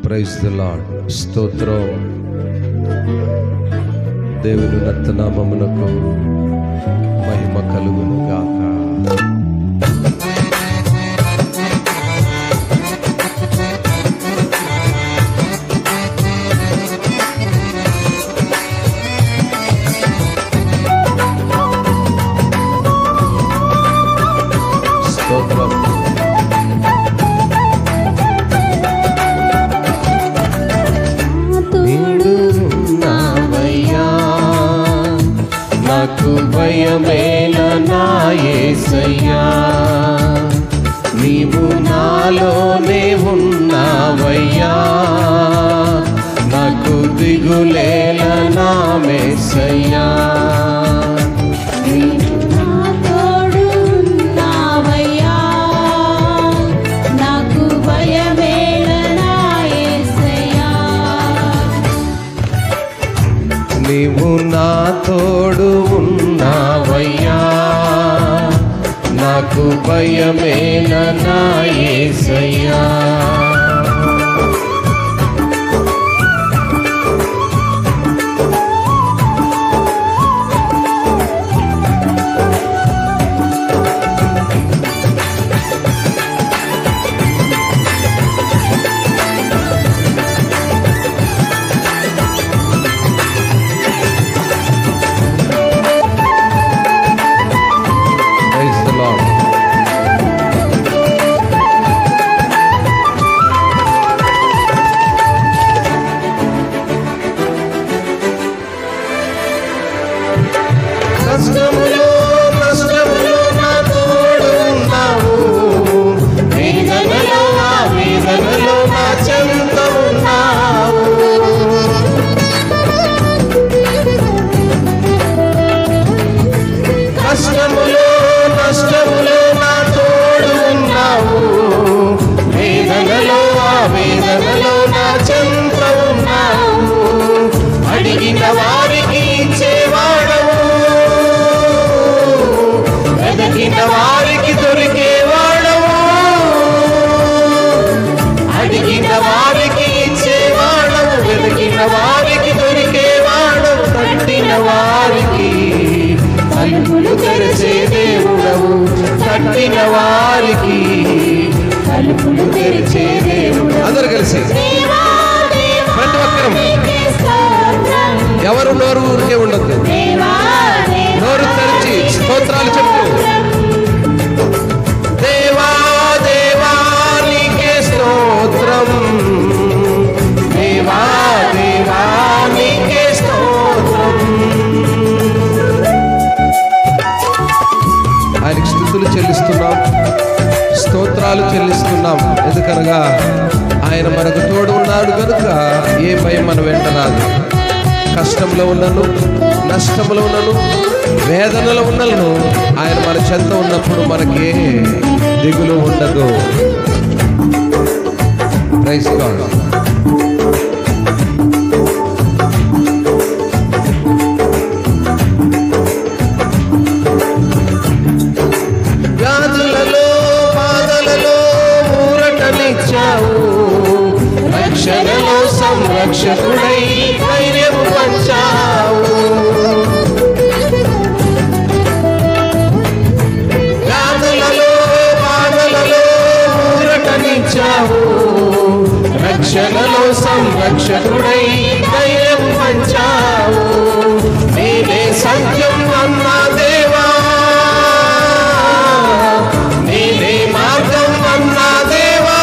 Praise the lord. స్తోత్రం. దేవుని ఉన్నత నామమునకు మహిమ కలుగును గాక. స్తోత్రం. నాకు భయమేల నా యేసయ్యా, నీవు నాలోనే ఉన్నావయ్యా. నాకు దిగులేల నా యేసయ్యా, నీవు నా తోడు ఉన్నావయ్యా. నాకు భయమేల నా యేసయ్యా. కష్టములో నష్టములో నా తోడు ఉన్నావు, వేదనలో ఆ వేదనలో నా చెంత ఉన్నావు. కష్టములో నష్టములో నా తోడు ఉన్నావు, వేదనలో ఆ వేదనలో నా చెంత ఉన్నావు. అడిగిన వారికి ఇచ్చేవాడవు, వెదకిన వారికి దొరికేవాడవు. అడిగిన వారికి ఇచ్చేవాడవు, వెదకిన వారికి దొరికేవాడవు. తట్టిన వారికి తలుపులు తెరిచే దేవుడవు, తట్టిన వారికి తలుపులు తెరిచే దేవుడు. అందరూ కలిసి ప్రతి ఒక్కరం ఎవరు నోరు ఊరికే ఉండద్దు, నోరు తెరిచి స్తోత్రాలు చెప్పు. దేవా దేవా నీకే స్తోత్రం, దేవా దేవా నీకే స్తోత్రం. ఆయనకి స్తుతులు చెల్లిస్తున్నాం, స్తోత్రాలు చెల్లిస్తున్నాం. ఎందుకనగా ఆయన మనకు తోడు ఉన్నాడు కనుక ఏ భయం మన వెంట రాదు. కష్టంలో ఉన్నను, నష్టంలో ఉన్నను, వేదనలో ఉన్నను ఆయన మన చెంత ఉన్నప్పుడు మనకి దిగులు ఉండదు. Praise God. వ్యాధులలో బాధలలో ఊరటనిచ్చావు, రక్షణలో సంరక్షకుడై ధైర్యము పంచావు. వ్యాధులలో బాధలలో ఊరటనిచ్చావు, రక్షణలో సంరక్షకుడై ధైర్యము పంచావు. నేనే సత్యం అన్నా దేవా, నేనే మార్గం అన్నా దేవా,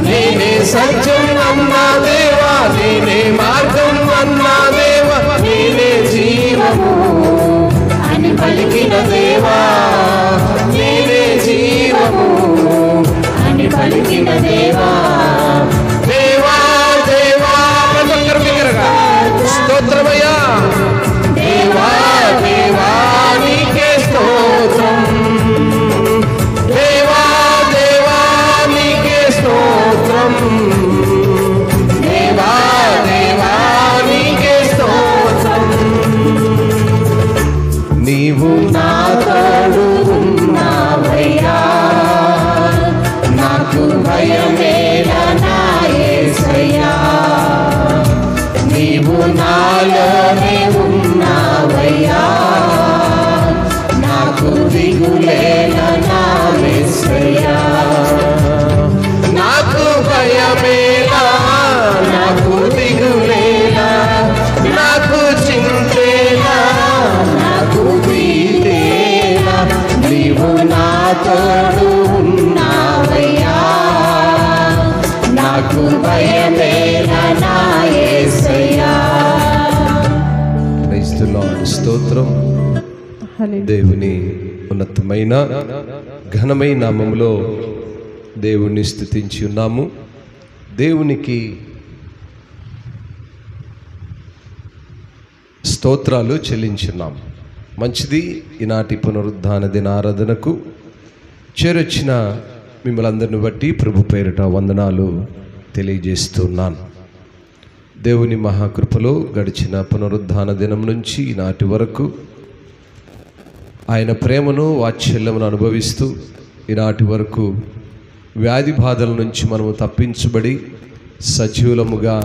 నేనే సత్యం అన్నా దేవా, నేనే మార్గం అన్నా దేవా, నేనే జీవము అని పలికిన దేవా, నేనే జీవము అని పలికిన దేవా. దేవా దేవా స్తోత్రమయ్యా. దేవా దేవా నీకే స్తోత్రం, దేవా దేవా నీకే స్తోత్రం, దేవా దేవా నీకే స్తోత్రం. నీవు నా ప్రైజ్ ది లార్డ్. స్తోత్రం. దేవుని ఉన్నతమైన ఘనమైన నామములో దేవుణ్ణి స్తుతించి ఉన్నాము. దేవునికి స్తోత్రాలు చెల్లించున్నాం. మంచిది. ఈనాటి పునరుద్ధాన దిన ఆరాధనకు చేరొచ్చిన మిమ్మల్ని అందరిని బట్టి ప్రభు పేరిట వందనాలు తెలియజేస్తున్నాను. దేవుని మహాకృపలో గడిచిన పునరుద్ధాన దినం నుంచి ఈనాటి వరకు ఆయన ప్రేమను వాత్సల్యమును అనుభవిస్తూ ఈనాటి వరకు వ్యాధి బాధల నుంచి మనము తప్పించబడి సజీవులముగా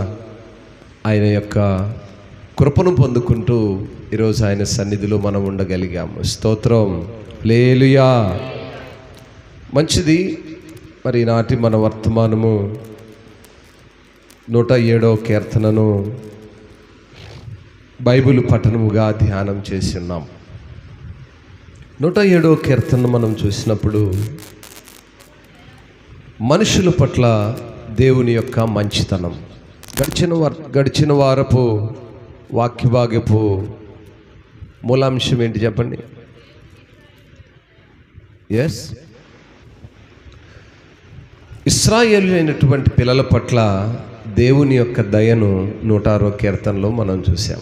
ఆయన యొక్క కృపను పొందుకుంటూ ఈరోజు ఆయన సన్నిధిలో మనం ఉండగలిగాము. స్తోత్రం. హల్లెలూయా. మంచిది. మరి ఈనాటి మన వర్తమానము 107వ కీర్తనను బైబిల్ పఠనముగా ధ్యానం చేసి ఉన్నాం. 107వ కీర్తన మనం చూసినప్పుడు మనుషుల పట్ల దేవుని యొక్క మంచితనం. గడిచిన వారపు వాక్యభాగపు మూలాంశం ఏంటి చెప్పండి? ఎస్, ఇశ్రాయేలులైనటువంటి పిల్లల పట్ల దేవుని యొక్క దయను 106వ కీర్తనలో మనం చూసాం.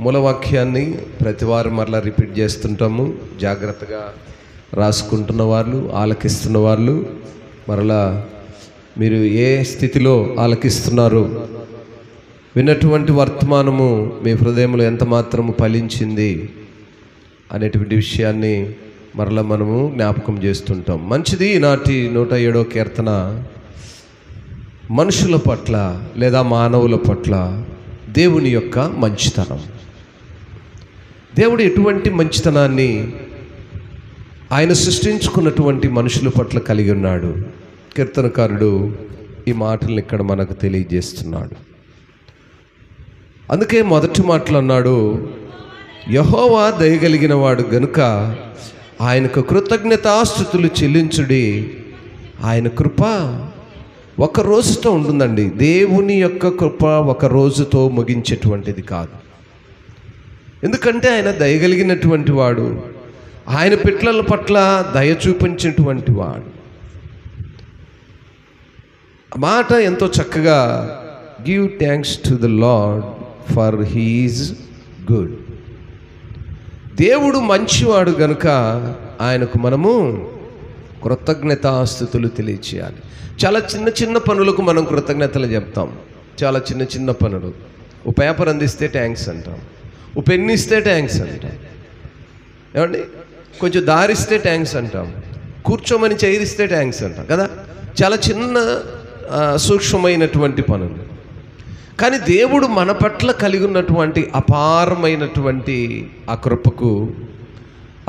మూలవాక్యాన్ని ప్రతివారం మరలా రిపీట్ చేస్తుంటాము. జాగ్రత్తగా రాసుకుంటున్న వాళ్ళు, ఆలకిస్తున్న వాళ్ళు మరలా మీరు ఏ స్థితిలో ఆలకిస్తున్నారు, విన్నటువంటి వర్తమానము మీ హృదయంలో ఎంత మాత్రము ఫలించింది అనేటువంటి విషయాన్ని మరలా మనము జ్ఞాపకం చేస్తుంటాం. మంచిది. ఈనాటి 107వ కీర్తన మనుషుల పట్ల లేదా మానవుల పట్ల దేవుని యొక్క మంచితనం. దేవుడు ఎటువంటి మంచితనాన్ని ఆయన సృష్టించుకున్నటువంటి మనుషుల పట్ల కలిగి ఉన్నాడు. కీర్తనకారుడు ఈ మాటలను ఇక్కడ మనకు తెలియజేస్తున్నాడు. అందుకే మొదటి మాటలు అన్నాడు, యెహోవా దయగలిగిన వాడు గనుక ఆయనకు కృతజ్ఞతాస్తుతులు చెల్లించుడి. ఆయన కృప ఒక రోజుతో ఉంటుందండి. దేవుని యొక్క కృప ఒక రోజుతో ముగించేటువంటిది కాదు. ఎందుకంటే ఆయన దయగలిగినటువంటి వాడు, ఆయన పిల్లల పట్ల దయ చూపించినటువంటి వాడు. మాట ఎంతో చక్కగా, give thanks to the lord for he is good. దేవుడు మంచివాడు గనుక ఆయనకు మనము కృతజ్ఞతాస్తుతులు తెలియచేయాలి. చాలా చిన్న చిన్న పనులకు మనం కృతజ్ఞతలు చెప్తాం. చాలా చిన్న చిన్న పనులు. ఓ పేపర్ అందిస్తే థ్యాంక్స్ అంటాం, ఓ పెన్ ఇస్తే థ్యాంక్స్ అంటాం, ఏమండి కొంచెం దారిస్తే థ్యాంక్స్ అంటాం, కూర్చోమని చేయిస్తే థ్యాంక్స్ అంటాం కదా. చాలా చిన్న సూక్ష్మమైనటువంటి పనులు. కానీ దేవుడు మన పట్ల కలిగి ఉన్నటువంటి అపారమైనటువంటి ఆ కృపకు,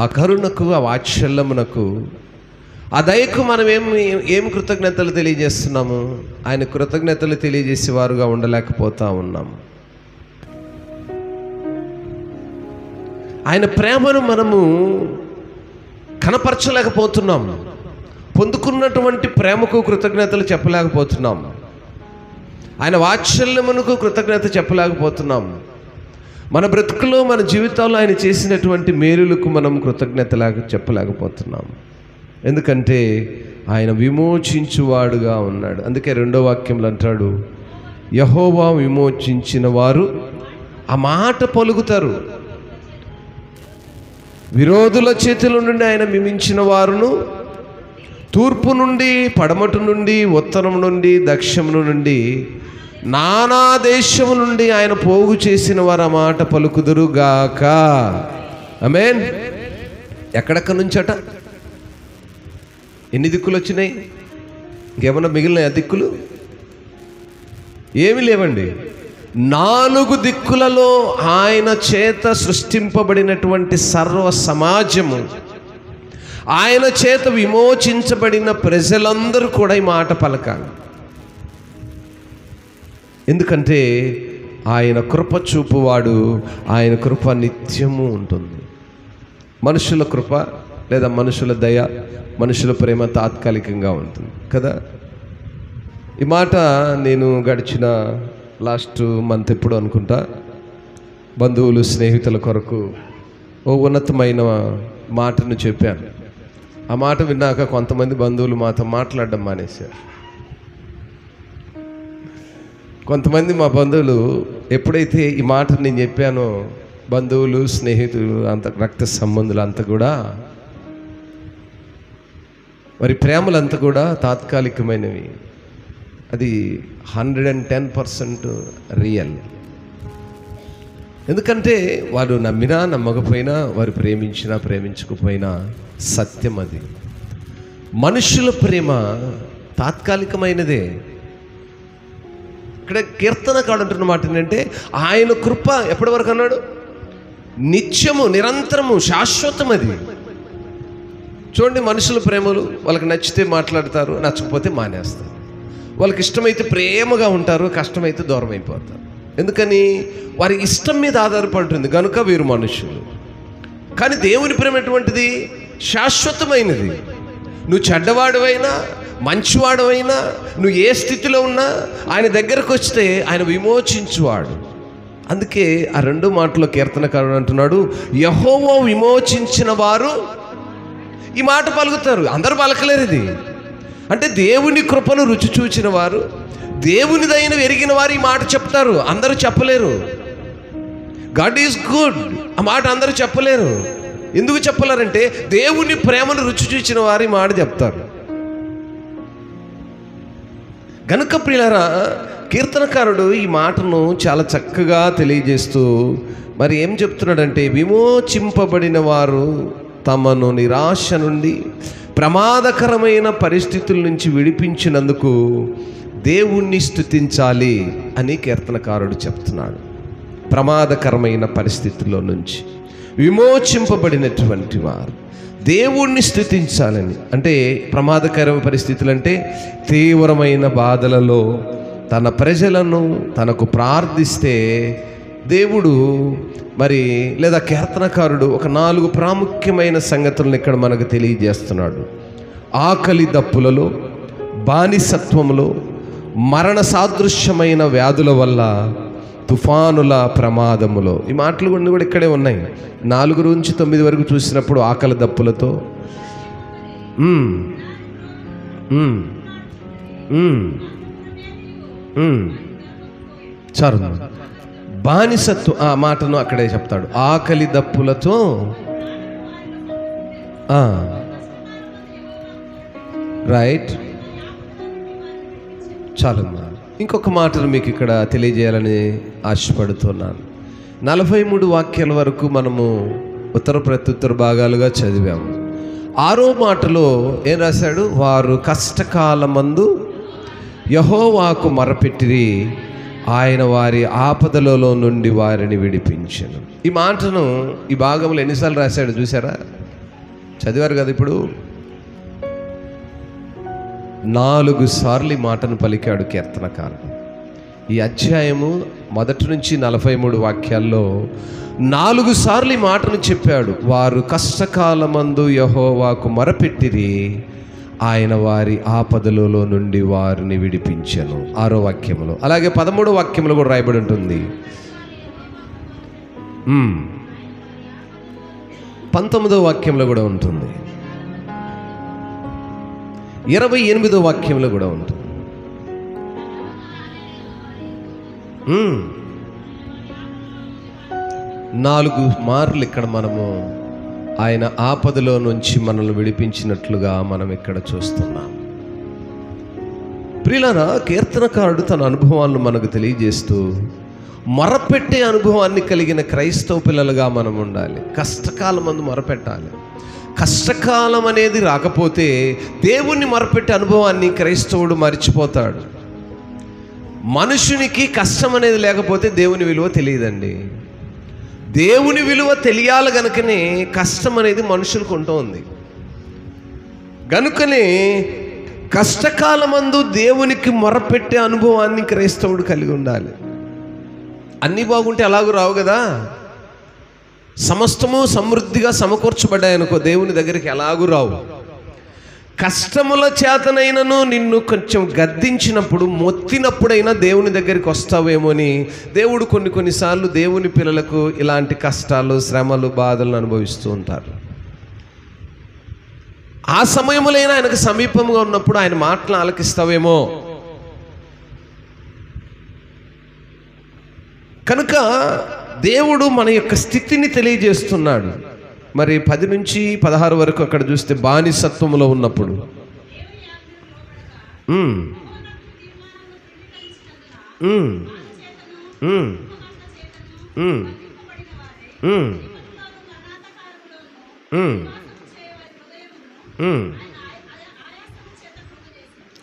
ఆ కరుణకు, ఆ వాత్సల్యమునకు, ఆ దయకు మనం ఏం కృతజ్ఞతలు తెలియజేస్తున్నాము? ఆయన కృతజ్ఞతలు తెలియజేసేవారుగా ఉండలేకపోతా ఉన్నాము. ఆయన ప్రేమను మనము కనపరచలేకపోతున్నాం. పొందుకున్నటువంటి ప్రేమకు కృతజ్ఞతలు చెప్పలేకపోతున్నాం. ఆయన వాత్సల్యమునకు కృతజ్ఞత చెప్పలేకపోతున్నాం. మన బ్రతుకులో, మన జీవితాల్లో ఆయన చేసినటువంటి మేలులకు మనం కృతజ్ఞతలాగా చెప్పలేకపోతున్నాం. ఎందుకంటే ఆయన విమోచించువాడుగా ఉన్నాడు. అందుకే 2వ వాక్యంలో అంటాడు, యెహోవా విమోచించిన వారు ఆ మాట పలుకుతారు. విరోధుల చేతుల నుండి ఆయన విమించిన వారును, తూర్పు నుండి, పడమటి నుండి, ఉత్తరం నుండి, దక్షిణం నుండి, నానా దేశము నుండి ఆయన పోగు చేసిన వారు ఆ మాట పలుకుదురుగాక. ఆమేన్. ఎక్కడెక్కడి నుంచట? ఎన్ని దిక్కులు వచ్చినాయి? ఇంకేమన్నా మిగిలినాయి? ఆ దిక్కులు ఏమీ లేవండి. 4 దిక్కులలో ఆయన చేత సృష్టింపబడినటువంటి సర్వ సమాజము, ఆయన చేత విమోచించబడిన ప్రజలందరూ కూడా ఈ మాట పలకాలి. ఎందుకంటే ఆయన కృప చూపువాడు, ఆయన కృప నిత్యము ఉంటుంది. మనుషుల కృప లేదా మనుషుల దయ, మనుషుల ప్రేమ తాత్కాలికంగా ఉంటుంది కదా. ఈ మాట నేను గడిచిన లాస్ట్ మంత్ ఎప్పుడు అనుకుంటా బంధువులు స్నేహితుల కొరకు ఓ ఉన్నతమైన మాటను చెప్పాను. ఆ మాట విన్నాక కొంతమంది బంధువులు మాతో మాట్లాడడం మానేశారు. కొంతమంది మా బంధువులు ఎప్పుడైతే ఈ మాట నేను చెప్పానో, బంధువులు స్నేహితులు అంత రక్త సంబంధులు అంతా కూడా వారి ప్రేమలంతా కూడా తాత్కాలికమైనవి. అది 110% రియల్. ఎందుకంటే వారు నమ్మినా నమ్మకపోయినా, వారు ప్రేమించినా ప్రేమించకపోయినా సత్యం అది. మనుషుల ప్రేమ తాత్కాలికమైనదే. ఇక్కడ కీర్తనకారుడు అంటున్న మాట ఏంటంటే ఆయన కృప ఎప్పటి వరకు అన్నాడు? నిత్యము, నిరంతరము, శాశ్వతం. అది చూడండి, మనుషుల ప్రేమలు వాళ్ళకి నచ్చితే మాట్లాడతారు, నచ్చకపోతే మానేస్తారు. వాళ్ళకి ఇష్టమైతే ప్రేమగా ఉంటారు, కష్టమైతే దూరం అయిపోతారు. ఎందుకని? వారి ఇష్టం మీద ఆధారపడుతుంది కనుక వీరు మనుషులు. కానీ దేవుని ప్రేమ ఎటువంటిది? శాశ్వతమైనది. నువ్వు చెడ్డవాడువైనా మంచివాడువైనా, నువ్వు ఏ స్థితిలో ఉన్నా ఆయన దగ్గరకు వస్తే ఆయన విమోచించువాడు. అందుకే ఆ రెండు మాటలో కీర్తనకారుడు అంటున్నాడు, యెహోవా విమోచించిన వారు ఈ మాట పలుకుతారు. అందరూ పలకలేరు. ఇది అంటే దేవుని కృపను రుచి చూచిన వారు, దేవుని దయను ఎరిగిన వారు ఈ మాట చెప్తారు. అందరూ చెప్పలేరు. గాడ్ ఈజ్ గుడ్ ఆ మాట అందరూ చెప్పలేరు. ఎందుకు చెప్పలేరంటే దేవుని ప్రేమను రుచి చూచిన వారు ఈ మాట చెప్తారు. గనుక ప్రియులారా, కీర్తనకారుడు ఈ మాటను చాలా చక్కగా తెలియజేస్తూ మరి ఏం చెప్తున్నాడంటే, విమోచింపబడిన వారు తమను నిరాశ నుండి ప్రమాదకరమైన పరిస్థితుల నుంచి విడిపించినందుకు దేవుణ్ణి స్తుతించాలి అని కీర్తనకారుడు చెప్తున్నాడు. ప్రమాదకరమైన పరిస్థితుల్లో నుంచి విమోచింపబడినటువంటి వారు దేవుణ్ణి స్తుతించాలని. అంటే ప్రమాదకరమైన పరిస్థితులు అంటే తీవ్రమైన బాధలలో తన ప్రజలను తనకు ప్రార్థిస్తే దేవుడు మరి లేదా కీర్తనకారుడు ఒక 4 ప్రాముఖ్యమైన సంగతులను ఇక్కడ మనకు తెలియజేస్తున్నాడు. ఆకలి దప్పులలో, బానిసత్వములో, మరణ సాదృశ్యమైన వ్యాధుల వల్ల, తుఫానుల ప్రమాదములో. ఈ మాటలు కొన్ని కూడా ఇక్కడే ఉన్నాయి. 4 నుంచి 9 వరకు చూసినప్పుడు ఆకలి దప్పులతో, చాలు బానిసత్వం ఆ మాటను అక్కడే చెప్తాడు. ఆకలి దప్పులతో, రైట్, చాలమ్మా. ఇంకొక మాటను మీకు ఇక్కడ తెలియజేయాలని ఆశపడుతున్నాను. 43 వాక్యాల వరకు మనము ఉత్తర ప్రత్యుత్తర భాగాలుగా చదివాము. 6వ మాటలో ఏం రాశాడు? వారు కష్టకాలమందు యెహోవాకు మొరపెట్టిరి, ఆయన వారి ఆపదలలో నుండి వారిని విడిపించెను. ఈ మాటను ఈ భాగంలో ఎన్నిసార్లు రాశాడు చూసారా? చదివారు కదా. ఇప్పుడు 4 సార్లు ఈ మాటను పలికాడు కీర్తనకారుడు. ఈ అధ్యాయము 1 నుంచి 43 వాక్యాల్లో 4 సార్లు ఈ మాటను చెప్పాడు. వారు కష్టకాలమందు యెహోవాకు మొరపెట్టిరి, ఆయన వారి ఆపదలలో నుండి వారిని విడిపించెను. 6వ వాక్యములో. అలాగే 13వ వాక్యములో కూడా రాయబడి ఉంటుంది. 19వ వాక్యంలో కూడా ఉంటుంది. 28వ వాక్యంలో కూడా ఉంటుంది. 4 మార్లు ఇక్కడ మనము ఆయన ఆపదలో నుంచి మనల్ని విడిపించినట్లుగా మనం ఇక్కడ చూస్తున్నాం. ప్రియులారా, కీర్తనకారుడు తన అనుభవాలను మనకు తెలియజేస్తూ మొరపెట్టే అనుభవాన్ని కలిగిన క్రైస్తవ పిల్లలుగా మనం ఉండాలి. కష్టకాలం మందు మొరపెట్టాలి. కష్టకాలం అనేది రాకపోతే దేవుణ్ణి మొరపెట్టే అనుభవాన్ని క్రైస్తవుడు మర్చిపోతాడు. మనుషునికి కష్టం అనేది లేకపోతే దేవుని విలువ తెలియదండి. దేవుని విలువ తెలియాలి గనుకనే కష్టం అనేది మనుషులకు ఉంటుంది. గనుకనే కష్టకాలమందు దేవునికి మొరపెట్టే అనుభవాన్ని క్రైస్తవుడు కలిగి ఉండాలి. అన్నీ బాగుంటే అలాగూ రావు కదా. సమస్తము సమృద్ధిగా సమకూర్చబడ్డాయనుకో దేవుని దగ్గరికి ఎలాగూ రావు. కష్టముల చేతనైనను నిన్ను కొంచెం గద్దించినప్పుడు, మొత్తినప్పుడైనా దేవుని దగ్గరికి వస్తావేమో అని దేవుడు కొన్నిసార్లు దేవుని పిల్లలకు ఇలాంటి కష్టాలు, శ్రమలు, బాధలను అనుభవిస్తూ ఉంటారు. ఆ సమయంలోనైనా ఆయనకు సమీపంగా ఉన్నప్పుడు ఆయన మాటలు ఆలకిస్తావేమో. కనుక దేవుడు మన యొక్క స్థితిని తెలియజేస్తున్నాడు. మరి 10 నుంచి 16 వరకు అక్కడ చూస్తే బానిసత్వంలో ఉన్నప్పుడు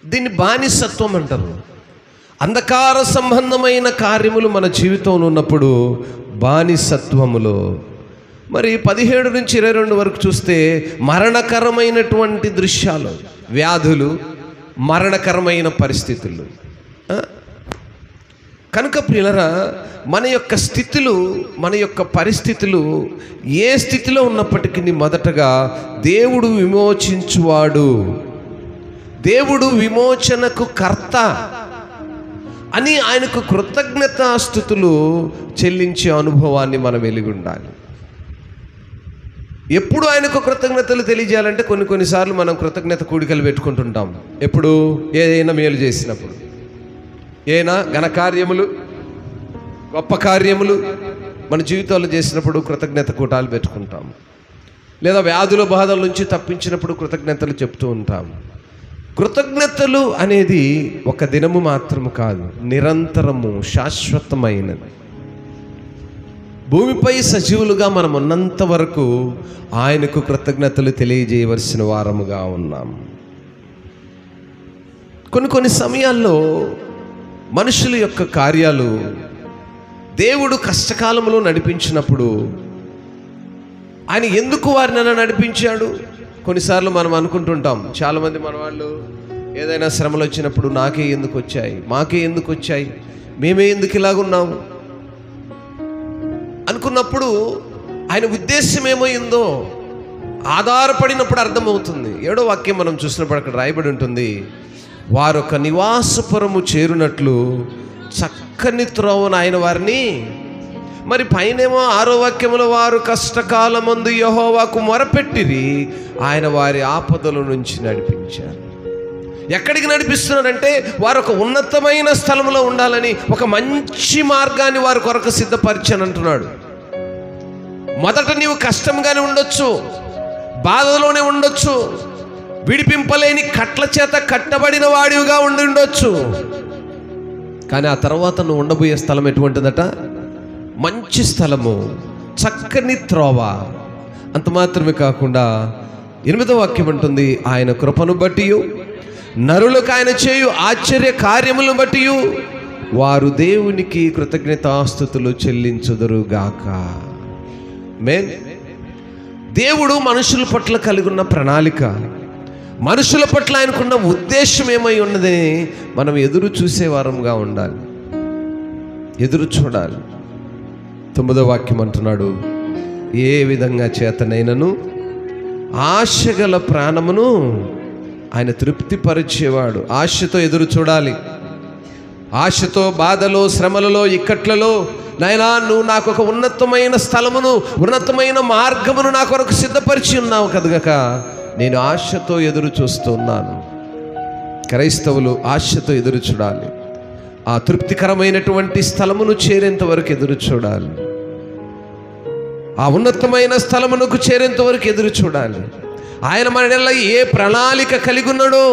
దీన్ని బానిసత్వం అంటారు. అంధకార సంబంధమైన కార్యములు మన జీవితంలో ఉన్నప్పుడు బానిసత్వములో. మరి 17 నుంచి 22 వరకు చూస్తే మరణకరమైనటువంటి దృశ్యాలు, వ్యాధులు, మరణకరమైన పరిస్థితులు. కనుక ప్రియులరా, మన యొక్క స్థితులు, మన యొక్క పరిస్థితులు ఏ స్థితిలో ఉన్నప్పటికీ మొదటగా దేవుడు విమోచించువాడు, దేవుడు విమోచనకు కర్త అని ఆయనకు కృతజ్ఞతాస్తుతులు చెల్లించే అనుభవాన్ని మనం వెలిగి ఉండాలి. ఎప్పుడు ఆయనకు కృతజ్ఞతలు తెలియజేయాలంటే కొన్నిసార్లు మనం కృతజ్ఞత కూడికలు పెట్టుకుంటుంటాం. ఎప్పుడు? ఏదైనా మేలు చేసినప్పుడు, ఏదైనా ఘనకార్యములు, గొప్ప కార్యములు మన జీవితాల్లో చేసినప్పుడు కృతజ్ఞత కూటాలు పెట్టుకుంటాం. లేదా వ్యాధుల బాధల నుంచి తప్పించినప్పుడు కృతజ్ఞతలు చెప్తూ ఉంటాం. కృతజ్ఞతలు అనేది ఒక దినము మాత్రము కాదు, నిరంతరము, శాశ్వతమైనది. భూమిపై సజీవులుగా మనం ఉన్నంత వరకు ఆయనకు కృతజ్ఞతలు తెలియజేయవలసిన వారముగా ఉన్నాం. కొన్ని సమయాల్లో మనుషుల యొక్క కార్యాలు దేవుడు కష్టకాలంలో నడిపించినప్పుడు ఆయన ఎందుకు వారిని అలా నడిపించాడు? కొన్నిసార్లు మనం అనుకుంటుంటాం, చాలామంది మన వాళ్ళు ఏదైనా శ్రమలు వచ్చినప్పుడు నాకే ఎందుకు వచ్చాయి, మాకే ఎందుకు వచ్చాయి, మేమే ఎందుకు ఇలాగున్నాము అనుకున్నప్పుడు ఆయన ఉద్దేశం ఏమైందో ఆధారపడినప్పుడు అర్థమవుతుంది. 7వ వాక్యం మనం చూసినప్పుడు అక్కడ రాయబడి ఉంటుంది, వారొక నివాసపురము చేరునట్లు చక్కని త్రోవను ఆయన వారిని. మరి పైనేమో 6వ వాక్యములో వారు కష్టకాలమందు యెహోవాకు మొరపెట్టిరి, ఆయన వారి ఆపదల నుంచి నడిపించారు. ఎక్కడికి నడిపిస్తున్నారంటే వారు ఒక ఉన్నతమైన స్థలంలో ఉండాలని, ఒక మంచి మార్గాన్ని వారి కొరకు సిద్ధపరిచాను అంటున్నాడు. మొదట నీవు కష్టంగానే ఉండొచ్చు, బాధలోనే ఉండొచ్చు, విడిపింపలేని కట్ల చేత కట్టబడిన వాడివిగా ఉండొచ్చు. కానీ ఆ తర్వాత నువ్వు ఉండబోయే స్థలం ఎటువంటిదట? మంచి స్థలము, చక్కని త్రోవ. అంత మాత్రమే కాకుండా 8వ వాక్యం ఉంటుంది, ఆయన కృపను బట్టి నరులకు ఆయన చేయు ఆశ్చర్య కార్యములను బట్టి వారు దేవునికి కృతజ్ఞతాస్తుతులు చెల్లించుదురుగాక. మేన్ దేవుడు మనుషుల పట్ల కలిగి ఉన్న ప్రణాళిక, మనుషుల పట్ల ఆయనకున్న ఉద్దేశం ఏమై ఉన్నది మనం ఎదురు చూసే వారంగా ఉండాలి, ఎదురు చూడాలి. 9వ వాక్యం అంటున్నాడు, ఏ విధంగా చేతనైనను ఆశగల ప్రాణమును ఆయన తృప్తిపరిచేవాడు. ఆశతో ఎదురు చూడాలి, ఆశతో, బాధలో, శ్రమలలో, ఇక్కట్లలో, నాయనా నువ్వు నాకు ఒక ఉన్నతమైన స్థలమును, ఉన్నతమైన మార్గమును నా కొరకు సిద్ధపరిచి ఉన్నావు కనుక నేను ఆశతో ఎదురు చూస్తున్నాను. క్రైస్తవులు ఆశతో ఎదురు చూడాలి, ఆ తృప్తికరమైనటువంటి స్థలమును చేరేంత వరకు ఎదురు చూడాలి, ఆ ఉన్నతమైన స్థలమునకు చేరేంత వరకు ఎదురు చూడాలి. ఆయన మన ఏ ప్రణాళిక కలిగి ఉన్నాడో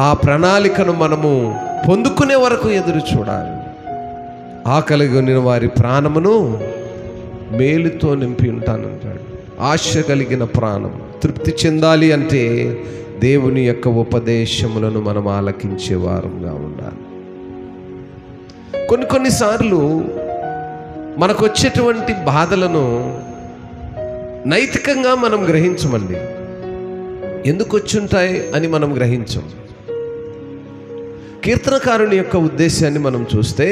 ఆ ప్రణాళికను మనము పొందుకునే వరకు ఎదురు చూడాలి. ఆకలి కొనిన వారి ప్రాణమును మేలుతో నింపి ఉంటానంటాడు. ఆశ కలిగిన ప్రాణం తృప్తి చెందాలి అంటే దేవుని యొక్క ఉపదేశములను మనం ఆలకించే వారంగా ఉండాలి. కొన్నిసార్లు మనకు వచ్చేటువంటి బాధలను నైతికంగా మనం గ్రహించమండి, ఎందుకు వచ్చుంటాయి అని మనం గ్రహించం. కీర్తనకారుని యొక్క ఉద్దేశాన్ని మనం చూస్తే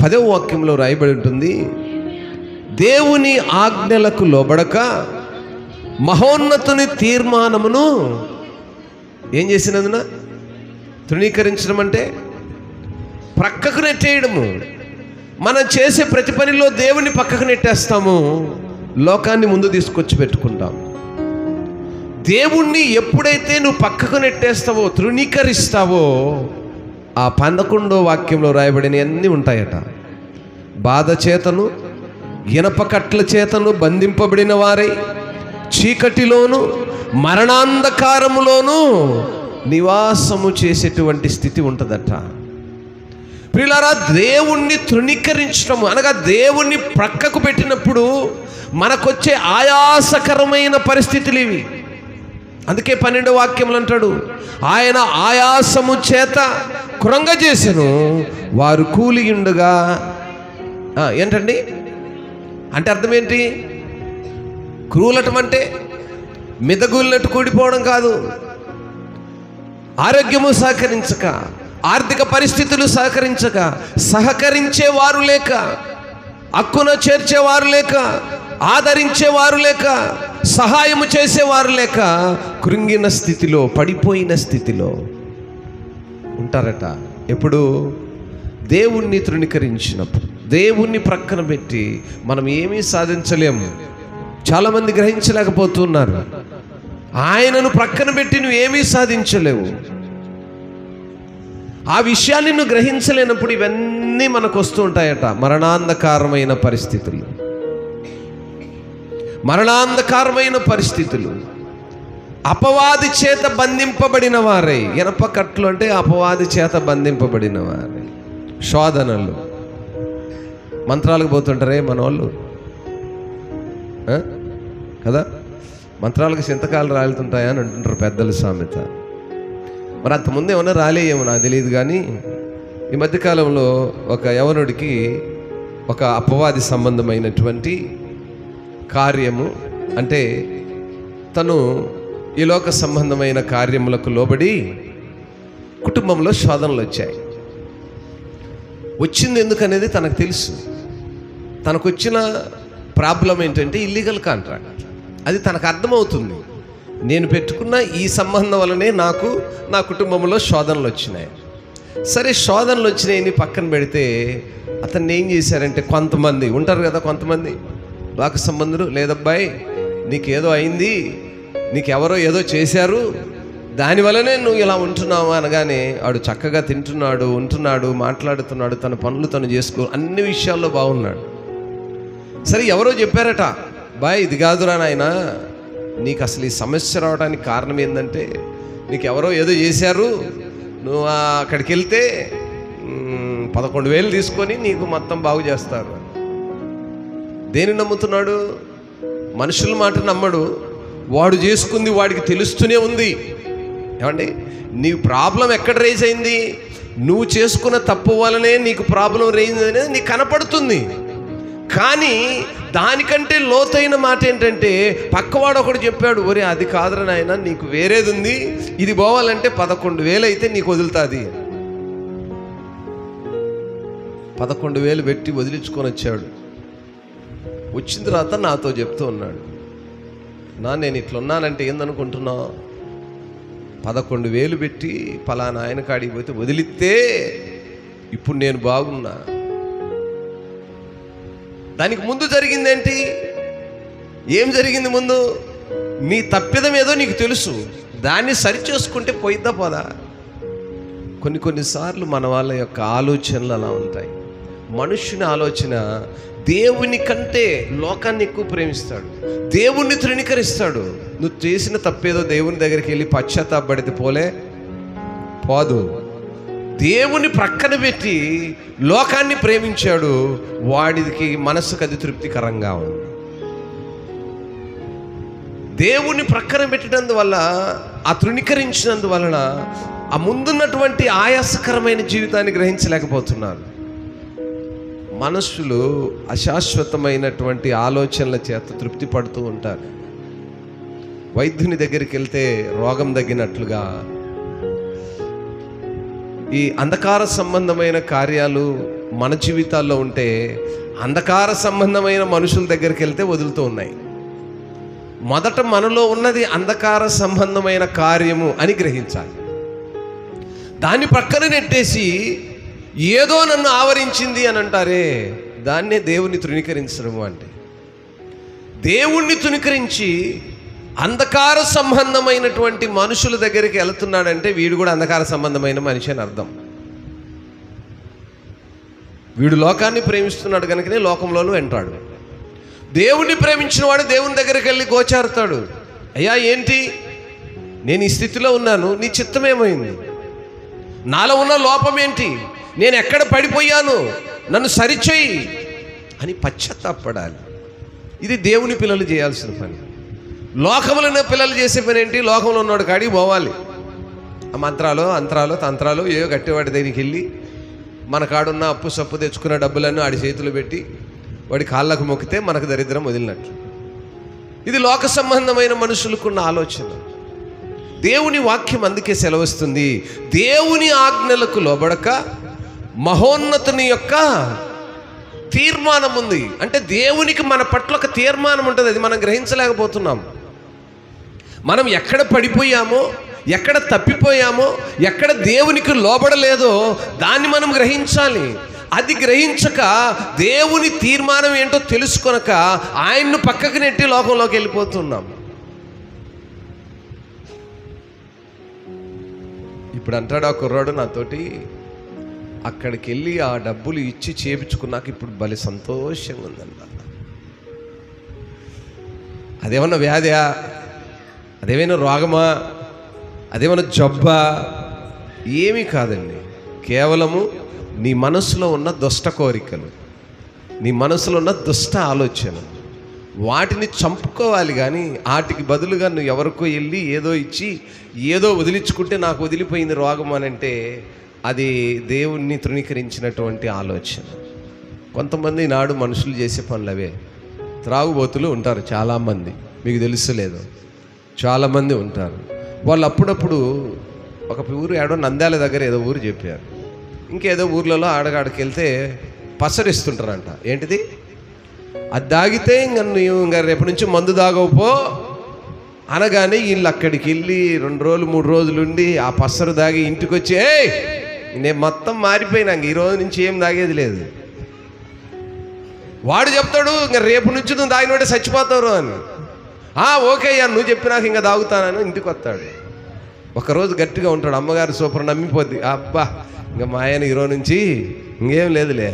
10వ వాక్యంలో రాయబడి ఉంటుంది, దేవుని ఆజ్ఞలకు లోబడక మహోన్నతుని తీర్మానమును ఏం చేసినందున తృణీకరించడం అంటే ప్రక్కకు నెట్టేయడము. మనం చేసే ప్రతి పనిలో దేవుని పక్కకు నెట్టేస్తాము, లోకాన్ని ముందు తీసుకొచ్చి పెట్టుకుంటాం. దేవుణ్ణి ఎప్పుడైతే నువ్వు పక్కకు నెట్టేస్తావో, తృణీకరిస్తావో, ఆ 11వ వాక్యంలో రాయబడిన అన్నీ ఉంటాయట. బాధ చేతను ఇనప కట్ల చేతను బంధింపబడిన వారై చీకటిలోను మరణాంధకారములోను నివాసము చేసేటువంటి స్థితి ఉంటుందట. ప్రియులారా, దేవుణ్ణి తృణీకరించడము అనగా దేవుణ్ణి ప్రక్కకు పెట్టినప్పుడు మనకొచ్చే ఆయాసకరమైన పరిస్థితులు ఇవి. అందుకే 12వ వాక్యంలో అంటాడు, ఆయన ఆయాసము చేత కృంగజేసెను, వారు కూలియుండగా. ఏంటండి అంటే అర్థం ఏంటి? క్రూలటం అంటే మిదగులినట్టు కూడిపోవడం కాదు. ఆరోగ్యము సహకరించక, ఆర్థిక పరిస్థితులు సహకరించక, సహకరించేవారు లేక, హక్కున చేర్చేవారు లేక, ఆదరించేవారు లేక, సహాయము చేసేవారు లేక, కృంగిన స్థితిలో, పడిపోయిన స్థితిలో ఉంటారట. ఎప్పుడు? దేవుణ్ణి తృణీకరించినప్పుడు. దేవుణ్ణి ప్రక్కన పెట్టి మనం ఏమీ సాధించలేము. చాలామంది గ్రహించలేకపోతున్నారు. ఆయనను ప్రక్కన పెట్టి నువ్వు ఏమీ సాధించలేవు. ఆ విషయాన్ని నువ్వు గ్రహించలేనప్పుడు ఇవన్నీ మనకు వస్తూ ఉంటాయట. మరణాంధకారమైన పరిస్థితులు, మరణాంధకారమైన పరిస్థితులు, అపవాది చేత బంధింపబడిన వారే. ఇనప కట్లు అంటే అపవాది చేత బంధింపబడిన వారే. శోధనలు. మంత్రాలకు పోతుంటారే మన వాళ్ళు కదా, మంత్రాలకు చింతకాలు రాలుతుంటాయా అని అంటుంటారు పెద్దలు సామెత. మరి అంతకుముందు ఏమన్నా రాలేయేమో నాకు తెలియదు. కానీ ఈ మధ్యకాలంలో ఒక యవనుడికి ఒక అపవాది సంబంధమైనటువంటి కార్యము, అంటే తను ఈ లోక సంబంధమైన కార్యములకు లోబడి కుటుంబంలో శోధనలు వచ్చాయి. వచ్చింది ఎందుకనేది తనకు తెలుసు. తనకు వచ్చిన ప్రాబ్లం ఏంటంటే ఇల్లీగల్ కాంట్రాక్ట్. అది తనకు అర్థమవుతుంది. నేను పెట్టుకున్న ఈ సంబంధం వల్లనే నాకు నా కుటుంబంలో శోధనలు వచ్చినాయి. సరే, శోధనలు వచ్చినాయని పక్కన పెడితే అతన్ని ఏం చేశారంటే, కొంతమంది ఉంటారు కదా, కొంతమంది లోక సంబంధులు, లేదబ్బాయి నీకేదో అయింది, నీకెవరో ఏదో చేశారు, దానివల్లనే నువ్వు ఇలా ఉంటున్నావు అనగానే వాడు చక్కగా తింటున్నాడు, ఉంటున్నాడు, మాట్లాడుతున్నాడు, తన పనులు తను చేసుకో, అన్ని విషయాల్లో బాగున్నాడు. సరే, ఎవరో చెప్పారట, బాయ్ ఇది కాదురా నాయన, నీకు అసలు ఈ సమస్య రావడానికి కారణం ఏంటంటే నీకు ఎవరో ఏదో చేశారు, నువ్వు అక్కడికి వెళ్తే 11,000 తీసుకొని నీకు మొత్తం బాగు చేస్తారు. దేని నమ్ముతున్నాడు? మనుషుల మాట నమ్మడు. వాడు చేసుకుంది వాడికి తెలుస్తూనే ఉంది. ఏమండి, నీ ప్రాబ్లం ఎక్కడ రేజ్ అయింది? నువ్వు చేసుకున్న తప్పు వల్లనే నీకు ప్రాబ్లం రేజ్ అనేది నీకు కనపడుతుంది. కానీ దానికంటే లోతైన మాట ఏంటంటే, పక్కవాడు ఒకడు చెప్పాడు, ఒరే అది కాదురా నాయన, నీకు వేరేది ఉంది, ఇది పోవాలంటే 11,000 అయితే నీకు వదులుతుంది. 11,000 పెట్టి వదిలించుకొని వచ్చాడు. వచ్చిన తర్వాత నాతో చెప్తూ ఉన్నాడు, నేను ఇట్లున్నానంటే ఏందనుకుంటున్నావు? 11,000 పెట్టి పలానా ఆయన కాడికి పోతే వదిలిస్తే ఇప్పుడు నేను బాగున్నా. దానికి ముందు జరిగిందేంటి? ఏం జరిగింది ముందు? నీ తప్పిదం ఏదో నీకు తెలుసు, దాన్ని సరిచేసుకుంటే పోయిద్దా పోదా? కొన్నిసార్లు మన వాళ్ళ యొక్క ఆలోచనలు అలా ఉంటాయి. మనుష్యుని ఆలోచన దేవుని కంటే లోకాన్ని ఎక్కువ ప్రేమిస్తాడు, దేవుణ్ణి తృణీకరిస్తాడు. నువ్వు చేసిన తప్పేదో దేవుని దగ్గరికి వెళ్ళి పశ్చాత్తాపడితే పోదు. దేవుని ప్రక్కన పెట్టి లోకాన్ని ప్రేమించాడు, వాడికి మనసుకు అది తృప్తికరంగా ఉంది. దేవుని ప్రక్కన పెట్టినందువల్ల, ఆ తృణీకరించినందువలన ఆ ముందున్నటువంటి ఆయాసకరమైన జీవితాన్ని గ్రహించలేకపోతున్నారు. మనుషులు అశాశ్వతమైనటువంటి ఆలోచనల చేత తృప్తి పడుతూ ఉంటారు. వైద్యుని దగ్గరికి వెళ్తే రోగం తగ్గినట్లుగా ఈ అంధకార సంబంధమైన కార్యాలు మన జీవితాల్లో ఉంటే, అంధకార సంబంధమైన మనుషుల దగ్గరికి వెళ్తే వదులుతూ ఉన్నాయి. మొదట మనలో ఉన్నది అంధకార సంబంధమైన కార్యము అని గ్రహించాలి. దాన్ని పక్కన నెట్టేసి ఏదో నన్ను ఆవరించింది అని అంటారే, దాన్నే దేవుణ్ణి తృణీకరించడము అంటే. దేవుణ్ణి తృణీకరించి అంధకార సంబంధమైనటువంటి మనుషుల దగ్గరికి వెళుతున్నాడంటే వీడు కూడా అంధకార సంబంధమైన మనిషి అని అర్థం. వీడు లోకాన్ని ప్రేమిస్తున్నాడు కనుకనే లోకంలోనూ వెంటాడు. దేవుణ్ణి ప్రేమించిన వాడు దేవుని దగ్గరికి వెళ్ళి గోచారుతాడు. అయ్యా ఏంటి, నేను ఈ స్థితిలో ఉన్నాను, నీ చిత్తమేమైంది, నాలో ఉన్న లోపం ఏంటి, నేను ఎక్కడ పడిపోయాను, నన్ను సరిచేయి అని పశ్చాత్తాపడాలి. ఇది దేవుని పిల్లలు చేయాల్సిన పని. లోకంలో ఉన్న పిల్లలు చేసే పని ఏంటి, లోకంలో ఉన్నవాడు కాడికి పోవాలి. ఆ మంత్రాలు అంతరాలు తంత్రాలు ఏవో గట్టివాడి దగ్గరికి వెళ్ళి మన కాడున్న అప్పు సప్పు తెచ్చుకున్న డబ్బులన్నీ ఆడి చేతులు పెట్టి వాడి కాళ్ళకు మొక్కితే మనకు దరిద్రం వదిలినట్టు. ఇది లోక సంబంధమైన మనుషులకున్న ఆలోచన. దేవుని వాక్యం అందుకే సెలవుస్తుంది, దేవుని ఆజ్ఞలకు లోబడక మహోన్నతుని యొక్క తీర్మానం ఉంది. అంటే దేవునికి మన పట్ల ఒక తీర్మానం ఉంటుంది, అది మనం గ్రహించలేకపోతున్నాం. మనం ఎక్కడ పడిపోయామో, ఎక్కడ తప్పిపోయామో, ఎక్కడ దేవునికి లోబడలేదో దాన్ని మనం గ్రహించాలి. అది గ్రహించక దేవుని తీర్మానం ఏంటో తెలుసుకొనక ఆయన్ను పక్కకు నెట్టి లోకంలోకి వెళ్ళిపోతున్నాం. ఇప్పుడు అంటాడు ఆ కుర్రాడు నాతోటి, అక్కడికి వెళ్ళి ఆ డబ్బులు ఇచ్చి చేపించుకున్నాక ఇప్పుడు భలే సంతోషంగా ఉందంట. అదేమన్నా వ్యాధా, అదేమైనా రోగమా, అదేమన్నా జబ్బా? ఏమీ కాదండి. కేవలము నీ మనసులో ఉన్న దుష్ట కోరికలు, నీ మనసులో ఉన్న దుష్ట ఆలోచన, వాటిని చంపుకోవాలి. కానీ వాటికి బదులుగా నువ్వు ఎవరికో వెళ్ళి ఏదో ఇచ్చి ఏదో వదిలించుకుంటే నాకు వదిలిపోయింది రోగం అని అంటే అది దేవుణ్ణి తృణీకరించినటువంటి ఆలోచన. కొంతమంది నాడు మనుషులు చేసే పనులు అవే. త్రాగుబోతులు ఉంటారు చాలామంది, మీకు తెలుసులేదు, చాలామంది ఉంటారు. వాళ్ళు అప్పుడప్పుడు ఒక ఊరు ఏడో నంద్యాల దగ్గర ఏదో ఊరు చెప్పారు, ఇంకేదో ఊర్లలో ఆడగాడికి వెళ్తే పసరిస్తుంటారంట. ఏంటిది, అది దాగితే ఇంకా రేపు నుంచి మందు దాగవుపో అనగానే వీళ్ళు అక్కడికి వెళ్ళి 2 రోజులు 3 రోజులు ఉండి ఆ పసరు దాగి ఇంటికి వచ్చి, నేను మొత్తం మారిపోయినాక ఈ రోజు నుంచి ఏం తాగేది లేదు. వాడు చెప్తాడు, ఇంకా రేపు నుంచి నువ్వు తాగినోడే చచ్చిపోతారు అని. ఓకే అయ్యా నువ్వు చెప్పినాక ఇంకా తాగుతానని ఇంటికి వస్తాడు. ఒకరోజు గట్టిగా ఉంటాడు, అమ్మగారు సూపర్ నమ్మిపోద్ది, అబ్బా ఇంకా మా ఆయన ఈరోజు నుంచి ఇంకేం లేదులే.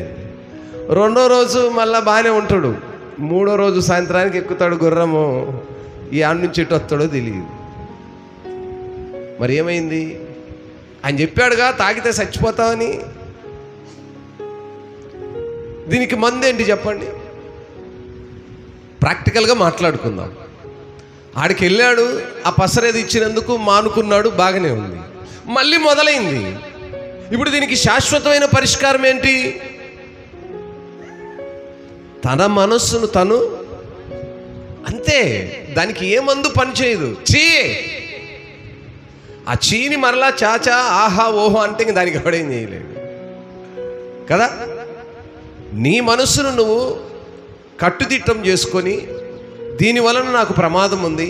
2వ రోజు మళ్ళీ బాగానే ఉంటాడు. 3వ రోజు సాయంత్రానికి ఎక్కుతాడు గుర్రము, ఈ ఆడ నుంచి ఎటు వస్తాడో తెలియదు. మరి ఏమైంది, ఆయన చెప్పాడుగా తాగితే చచ్చిపోతామని. దీనికి మందేంటి చెప్పండి, ప్రాక్టికల్గా మాట్లాడుకుందాం. ఆడికి వెళ్ళాడు, ఆ పసరేది ఇచ్చినందుకు మానుకున్నాడు, బాగానే ఉంది. మళ్ళీ మొదలైంది. ఇప్పుడు దీనికి శాశ్వతమైన పరిష్కారం ఏంటి? తన మనస్సును తను అంతే, దానికి ఏ మందు పనిచేయదు. ఆ చీని మరలా చాచా ఆహా ఓహో అంటే ఇంక దానికి ఎవడేం చేయలేడు కదా. నీ మనస్సును నువ్వు కట్టుదిట్టం చేసుకొని, దీనివలన నాకు ప్రమాదం ఉంది,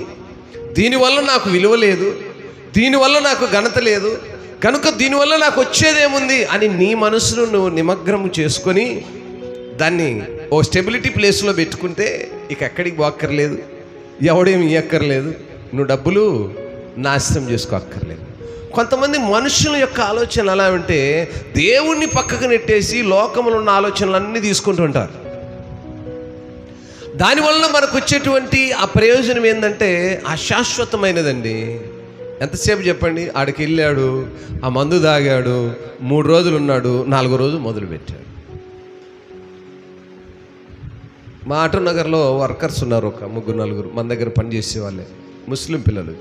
దీనివల్ల నాకు విలువ లేదు, దీనివల్ల నాకు ఘనత లేదు, కనుక దీనివల్ల నాకు వచ్చేదేముంది అని నీ మనసును నువ్వు నిమగ్నము చేసుకొని దాన్ని ఓ స్టెబిలిటీ ప్లేస్లో పెట్టుకుంటే ఇక ఎక్కడికి పోక్కర్లేదు, ఎవడేమి ఇవ్వక్కర్లేదు, నువ్వు డబ్బులు నాశనం చేసుకోక్కర్లేదు. కొంతమంది మనుషుల యొక్క ఆలోచనలు ఎలా అంటే దేవుణ్ణి పక్కకు నెట్టేసి లోకంలో ఉన్న ఆలోచనలన్నీ తీసుకుంటుంటారు. దానివల్ల మనకు వచ్చేటువంటి ఆ ప్రయోజనం ఏంటంటే అశాశ్వతమైనదండి. ఎంతసేపు చెప్పండి, ఆడికి వెళ్ళాడు, ఆ మందు తాగాడు, 3 రోజులు ఉన్నాడు, 4వ రోజు మొదలుపెట్టాడు. మా ఆటో నగర్లో వర్కర్స్ ఉన్నారు, ఒక 3-4 మన దగ్గర పనిచేసే వాళ్ళే, ముస్లిం పిల్లలు.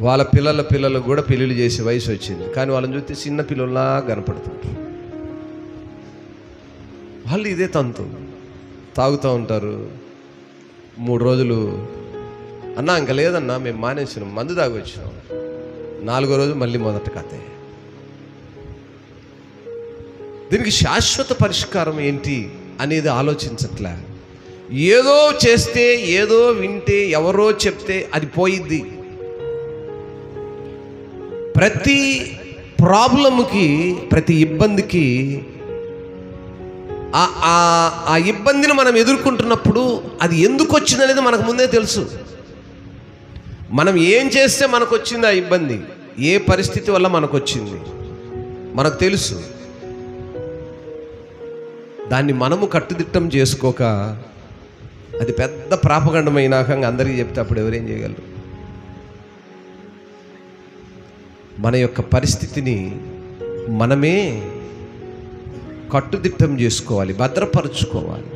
వాళ్ళ పిల్లలకు కూడా పెళ్ళిళ్ళు చేసే వయసు వచ్చింది, కానీ వాళ్ళని చూస్తే చిన్న పిల్లల్లా కనపడుతుంటారు. వాళ్ళు ఇదే తంతు, తాగుతూ ఉంటారు. 3 రోజులు అన్నా ఇంకా లేదన్నా మేము మానేసినాం, మందు తాగి వచ్చినాం, 4వ రోజు మళ్ళీ మొదటి కథే. దీనికి శాశ్వత పరిష్కారం ఏంటి అనేది ఆలోచించట్లే. ఏదో చేస్తే, ఏదో వింటే, ఎవరో చెప్తే అది పోయిద్ది. ప్రతి ప్రాబ్లంకి, ప్రతి ఇబ్బందికి ఆ ఇబ్బందిని మనం ఎదుర్కొంటున్నప్పుడు అది ఎందుకు వచ్చిందనేది మనకు ముందే తెలుసు. మనం ఏం చేస్తే మనకు వచ్చింది ఆ ఇబ్బంది, ఏ పరిస్థితి వల్ల మనకు వచ్చింది మనకు తెలుసు. దాన్ని మనము కట్టుదిట్టం చేసుకోక అది పెద్ద ప్రాపగండమైనాక అందరికీ చెప్తే అప్పుడు ఎవరేం చేయగలరు? మన యొక్క పరిస్థితిని మనమే కట్టుదిట్టం చేసుకోవాలి, భద్రపరుచుకోవాలి.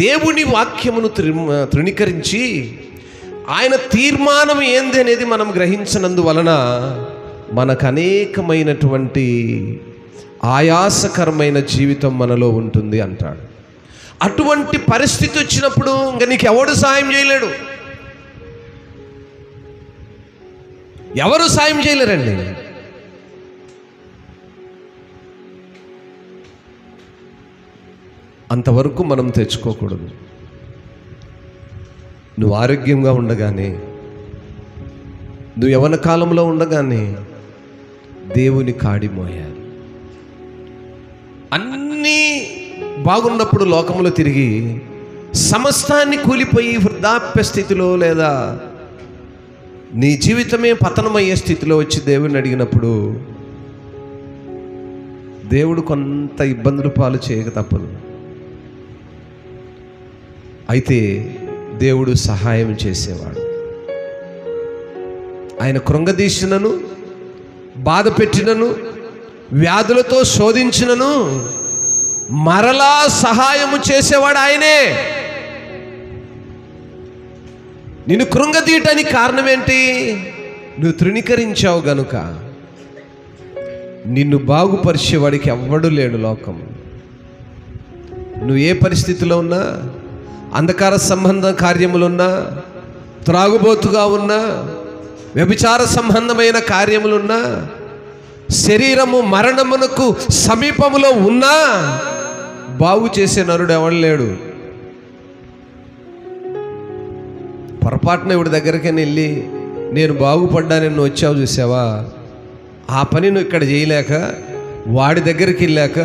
దేవుని వాక్యమును తృణీకరించి ఆయన తీర్మానం ఏంది అనేది మనం గ్రహించినందువలన మనకు అనేకమైనటువంటి ఆయాసకరమైన జీవితం మనలో ఉంటుంది అంటాడు. అటువంటి పరిస్థితి వచ్చినప్పుడు ఇంకా నీకు ఎవడు సాయం చేయలేడు, ఎవరు సాయం చేయలేరండి. అంతవరకు మనం తెచ్చుకోకూడదు. నువ్వు ఆరోగ్యంగా ఉండగానే, నువ్వు యవ్వన కాలంలో ఉండగానే దేవుని కాడి మోయాలి. అన్నీ బాగున్నప్పుడు లోకంలో తిరిగి సమస్తాన్ని కూలిపోయి వృద్ధాప్య స్థితిలో లేదా నీ జీవితమే పతనమయ్యే స్థితిలో వచ్చి దేవుని అడిగినప్పుడు దేవుడు కొంత ఇబ్బందులు పాలు చేయక తప్పదు. అయితే దేవుడు సహాయం చేసేవాడు. ఆయన కృంగదీసినను, బాధ పెట్టినను, వ్యాధులతో శోధించినను మరలా సహాయము చేసేవాడు ఆయనే. నిన్ను కృంగదీయటానికి కారణం ఏంటి? నువ్వు తృణీకరించావు గనుక. నిన్ను బాగుపరిచేవాడికి ఎవ్వడు లేడు లోకం. నువ్వు ఏ పరిస్థితిలో ఉన్నా, అంధకార సంబంధ కార్యములున్నా, త్రాగుబోతుగా ఉన్నా, వ్యభిచార సంబంధమైన కార్యములున్నా, శరీరము మరణమునకు సమీపములో ఉన్నా బాగు చేసే నరుడు ఎవడు లేడు. పొరపాటున ఇవిడి దగ్గరికి వెళ్ళి నేను బాగుపడ్డానని నువ్వు వచ్చావు చూసావా, ఆ పని నువ్వు ఇక్కడ చేయలేక వాడి దగ్గరికి వెళ్ళాక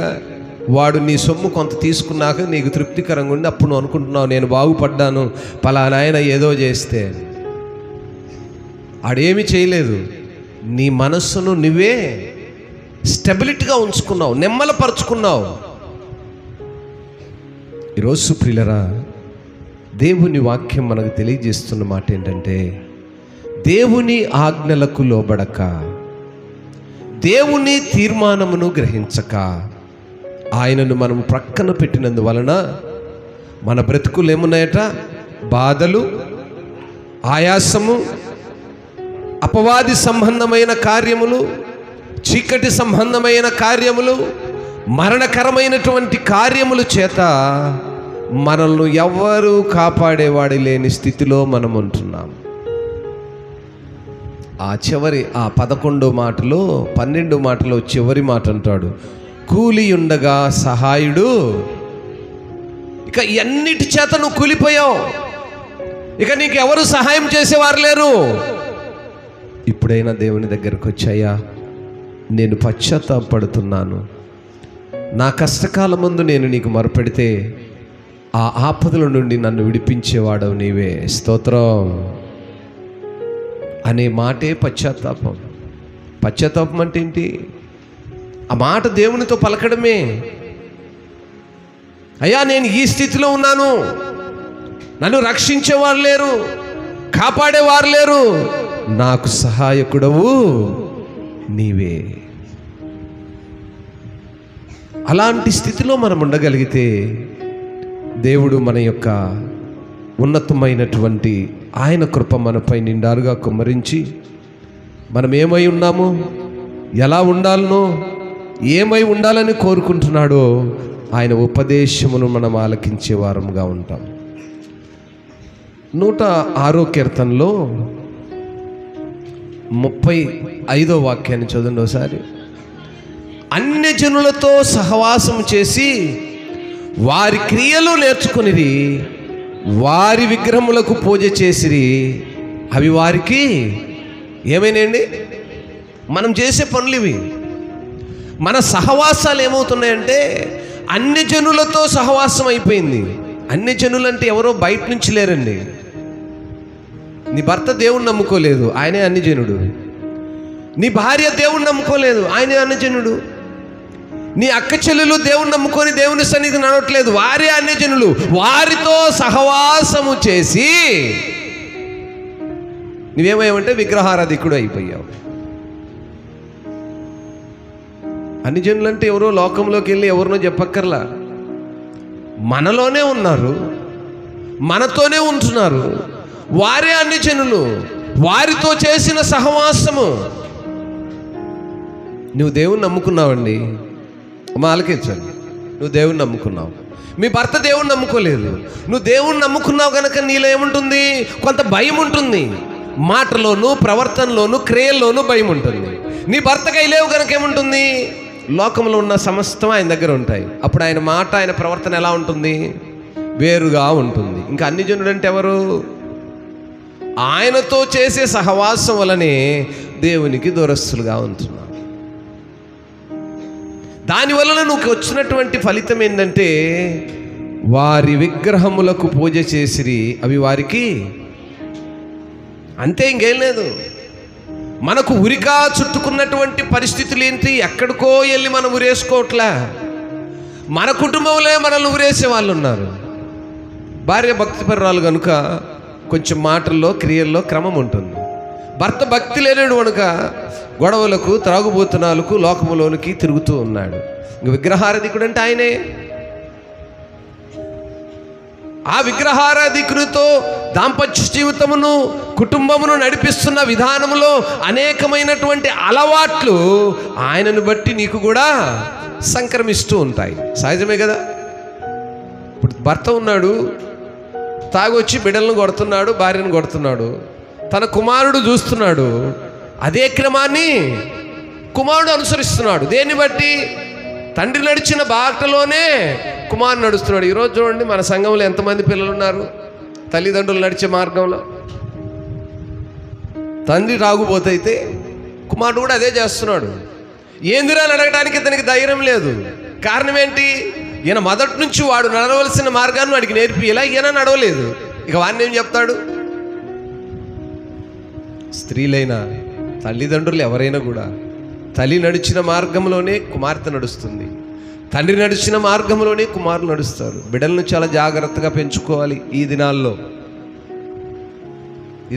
వాడు నీ సొమ్ము కొంత తీసుకున్నాక నీకు తృప్తికరంగా ఉండి అప్పుడు నువ్వు అనుకుంటున్నావు నేను బాగుపడ్డాను, పలానా ఆయన ఏదో చేస్తే. ఆడేమీ చేయలేదు. నీ మనస్సును నువ్వే స్టెబిలిటీగా ఉంచుకున్నావు, నెమ్మలపరుచుకున్నావు. ఈరోజు ప్రియులరా, దేవుని వాక్యం మనకు తెలియజేస్తున్న మాట ఏంటంటే, దేవుని ఆజ్ఞలకు లోబడక, దేవుని తీర్మానమును గ్రహించక, ఆయనను మనం ప్రక్కన పెట్టినందువలన మన బ్రతుకులు ఏమున్నాయట? బాధలు, ఆయాసము, అపవాది సంబంధమైన కార్యములు, చీకటి సంబంధమైన కార్యములు, మరణకరమైనటువంటి కార్యముల చేత మనల్ని ఎవ్వరూ కాపాడేవాడి లేని స్థితిలో మనం ఉంటున్నాం. ఆ 11 మాటలో 12 మాటలో చివరి మాట అంటాడు, కూలి ఉండగా సహాయుడు. ఇక ఎన్నిటి చేత నువ్వు కూలిపోయావు, ఇక నీకు ఎవరు సహాయం చేసేవారు లేరు. ఇప్పుడైనా దేవుని దగ్గరకు వచ్చాయా, నేను పశ్చాత్తాపడుతున్నాను, నా కష్టకాలం ముందు నేను నీకు మొరపెడితే ఆ ఆపదల నుండి నన్ను విడిపించేవాడవు నీవే, స్తోత్రం అనే మాటే పశ్చాత్తాపం. పశ్చాత్తాపం అంటే ఏంటి? ఆ మాట దేవునితో పలకడమే. అయ్యా నేను ఈ స్థితిలో ఉన్నాను, నన్ను రక్షించేవారు లేరు, కాపాడేవారు లేరు, నాకు సహాయకుడవు నీవే. అలాంటి స్థితిలో మనం ఉండగలిగితే దేవుడు మన యొక్క ఉన్నతమైనటువంటి ఆయన కృప మనపై నిండారుగా కుమ్మరించి మనం ఏమై ఉన్నామో, ఎలా ఉండాలనో, ఏమై ఉండాలని కోరుకుంటున్నాడో ఆయన ఉపదేశమును మనం ఆలకించే వారముగా ఉంటాం. 106వ కీర్తనలో 35వ వాక్యాన్ని చదవండి ఒకసారి. అన్యజనులతో సహవాసం చేసి వారి క్రియలు నేర్చుకునిది, వారి విగ్రహములకు పూజ చేసిరి, అవి వారికి ఏమైనాయండి? మనం చేసే పనులు ఇవి. మన సహవాసాలు ఏమవుతున్నాయంటే అన్ని జనులతో సహవాసం అయిపోయింది. అన్ని జనులు అంటే ఎవరో బయట నుంచి లేరండి. నీ భర్త దేవుణ్ణి నమ్ముకోలేదు, ఆయనే అన్ని జనుడు. నీ భార్య దేవుణ్ణి నమ్ముకోలేదు, ఆయనే అన్ని జనుడు. నీ అక్క చెల్లెలు దేవుణ్ణి నమ్ముకొని దేవుని సన్నిధి నడవట్లేదు, వారే అన్ని జనులు. వారితో సహవాసము చేసి నువ్వేమయ్యావంటే విగ్రహారాధికుడు అయిపోయావు. అన్ని జనులు అంటే ఎవరో లోకంలోకి వెళ్ళి ఎవరినో చెప్పక్కర్లా, మనలోనే ఉన్నారు, మనతోనే ఉంటున్నారు. వారే అన్ని జనులు, వారితో చేసిన సహవాసము. నువ్వు దేవుణ్ణి నమ్ముకున్నావండి, ఆలకించండి. నువ్వు దేవుణ్ణి నమ్ముకున్నావు, మీ భర్త దేవుణ్ణి నమ్ముకోలేదు. నువ్వు దేవుణ్ణి నమ్ముకున్నావు కనుక నీలో ఏముంటుంది? కొంత భయం ఉంటుంది. మాటలోను, ప్రవర్తనలోను, క్రియల్లోనూ భయం ఉంటుంది. నీ భర్తకు అయి లేవు కనుక ఏముంటుంది? లోకంలో ఉన్న సమస్తం ఆయన దగ్గర ఉంటాయి. అప్పుడు ఆయన మాట, ఆయన ప్రవర్తన ఎలా ఉంటుంది? వేరుగా ఉంటుంది. ఇంకా అన్ని జనుడు అంటే ఎవరు? ఆయనతో చేసే సహవాసం వలనే దేవునికి దూరస్తులుగా ఉంటున్నావు. దానివలన నువ్వు వచ్చినటువంటి ఫలితం ఏంటంటే వారి విగ్రహములకు పూజ చేసిరి, అవి వారికి అంతే, ఇంకేం లేదు. మనకు ఉరికా చుట్టుకున్నటువంటి పరిస్థితులు ఏంటి? ఎక్కడికో వెళ్ళి మనం ఉరేసుకోవట్లా, మన కుటుంబంలో మనల్ని ఉరేసే వాళ్ళు ఉన్నారు. భార్య భక్తిపరురాలు కనుక కొంచెం మాటల్లో, క్రియల్లో క్రమం ఉంటుంది. భర్త భక్తి లేనివాడు కనుక గొడవలకు, త్రాగుబోతునాలకు, లోకములోనికి తిరుగుతూ ఉన్నాడు. ఇంక విగ్రహారాధికుడు అంటే ఆయనే. ఆ విగ్రహారాధికునితో దాంపత్య జీవితమును, కుటుంబమును నడిపిస్తున్న విధానంలో అనేకమైనటువంటి అలవాట్లు ఆయనను బట్టి నీకు కూడా సంక్రమిస్తూ ఉంటాయి. సహజమే కదా. ఇప్పుడు భర్త ఉన్నాడు, తాగొచ్చి బిడ్డలను కొడుతున్నాడు, భార్యను కొడుతున్నాడు. తన కుమారుడు చూస్తున్నాడు, అదే క్రమాన్ని కుమారుడు అనుసరిస్తున్నాడు. దేన్ని బట్టి? తండ్రి నడిచిన బాటలోనే కుమారుడు నడుస్తున్నాడు. ఈరోజు చూడండి, మన సంఘంలో ఎంతమంది పిల్లలు ఉన్నారు తల్లిదండ్రులు నడిచే మార్గంలో. తండ్రి రాగుబోతైతే కుమారుడు కూడా అదే చేస్తున్నాడు. ఏందిరా అని అడగడానికి ఇతనికి ధైర్యం లేదు. కారణం ఏంటి? ఈయన మొదటి నుంచి వాడు నడవలసిన మార్గాన్ని వాడికి నేర్పి ఇలా ఈయన నడవలేదు. ఇక వాడిని ఏం చెప్తాడు? స్త్రీలైనా తల్లిదండ్రులు ఎవరైనా కూడా తల్లి నడిచిన మార్గంలోనే కుమార్తె నడుస్తుంది, తండ్రి నడిచిన మార్గంలోనే కుమారులు నడుస్తారు. బిడ్డలను చాలా జాగ్రత్తగా పెంచుకోవాలి. ఈ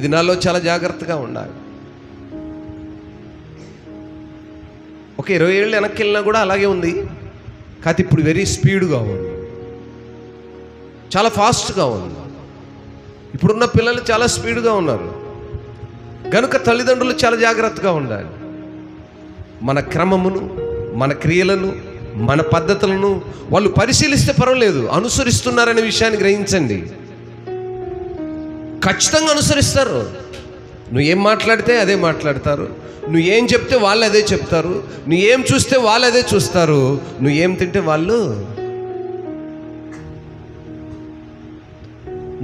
దినాల్లో చాలా జాగ్రత్తగా ఉండాలి. ఒక 20 ఏళ్ళు వెనక్కి వెళ్ళినా కూడా అలాగే ఉంది. కాకపోతే ఇప్పుడు వెరీ స్పీడ్గా ఉంది, చాలా ఫాస్ట్గా ఉంది. ఇప్పుడున్న పిల్లలు చాలా స్పీడ్గా ఉన్నారు కనుక తల్లిదండ్రులు చాలా జాగ్రత్తగా ఉండాలి. మన క్రమమును, మన క్రియలను, మన పద్ధతులను వాళ్ళు పరిశీలిస్తే పర్వాలేదు, అనుసరిస్తున్నారనే విషయాన్ని గ్రహించండి. ఖచ్చితంగా అనుసరిస్తారు. నువ్వు ఏం మాట్లాడితే అదే మాట్లాడతారు, నువ్వు ఏం చెప్తే వాళ్ళు అదే చెప్తారు, నువ్వు ఏం చూస్తే వాళ్ళు అదే చూస్తారు, నువ్వు ఏం తింటే వాళ్ళు.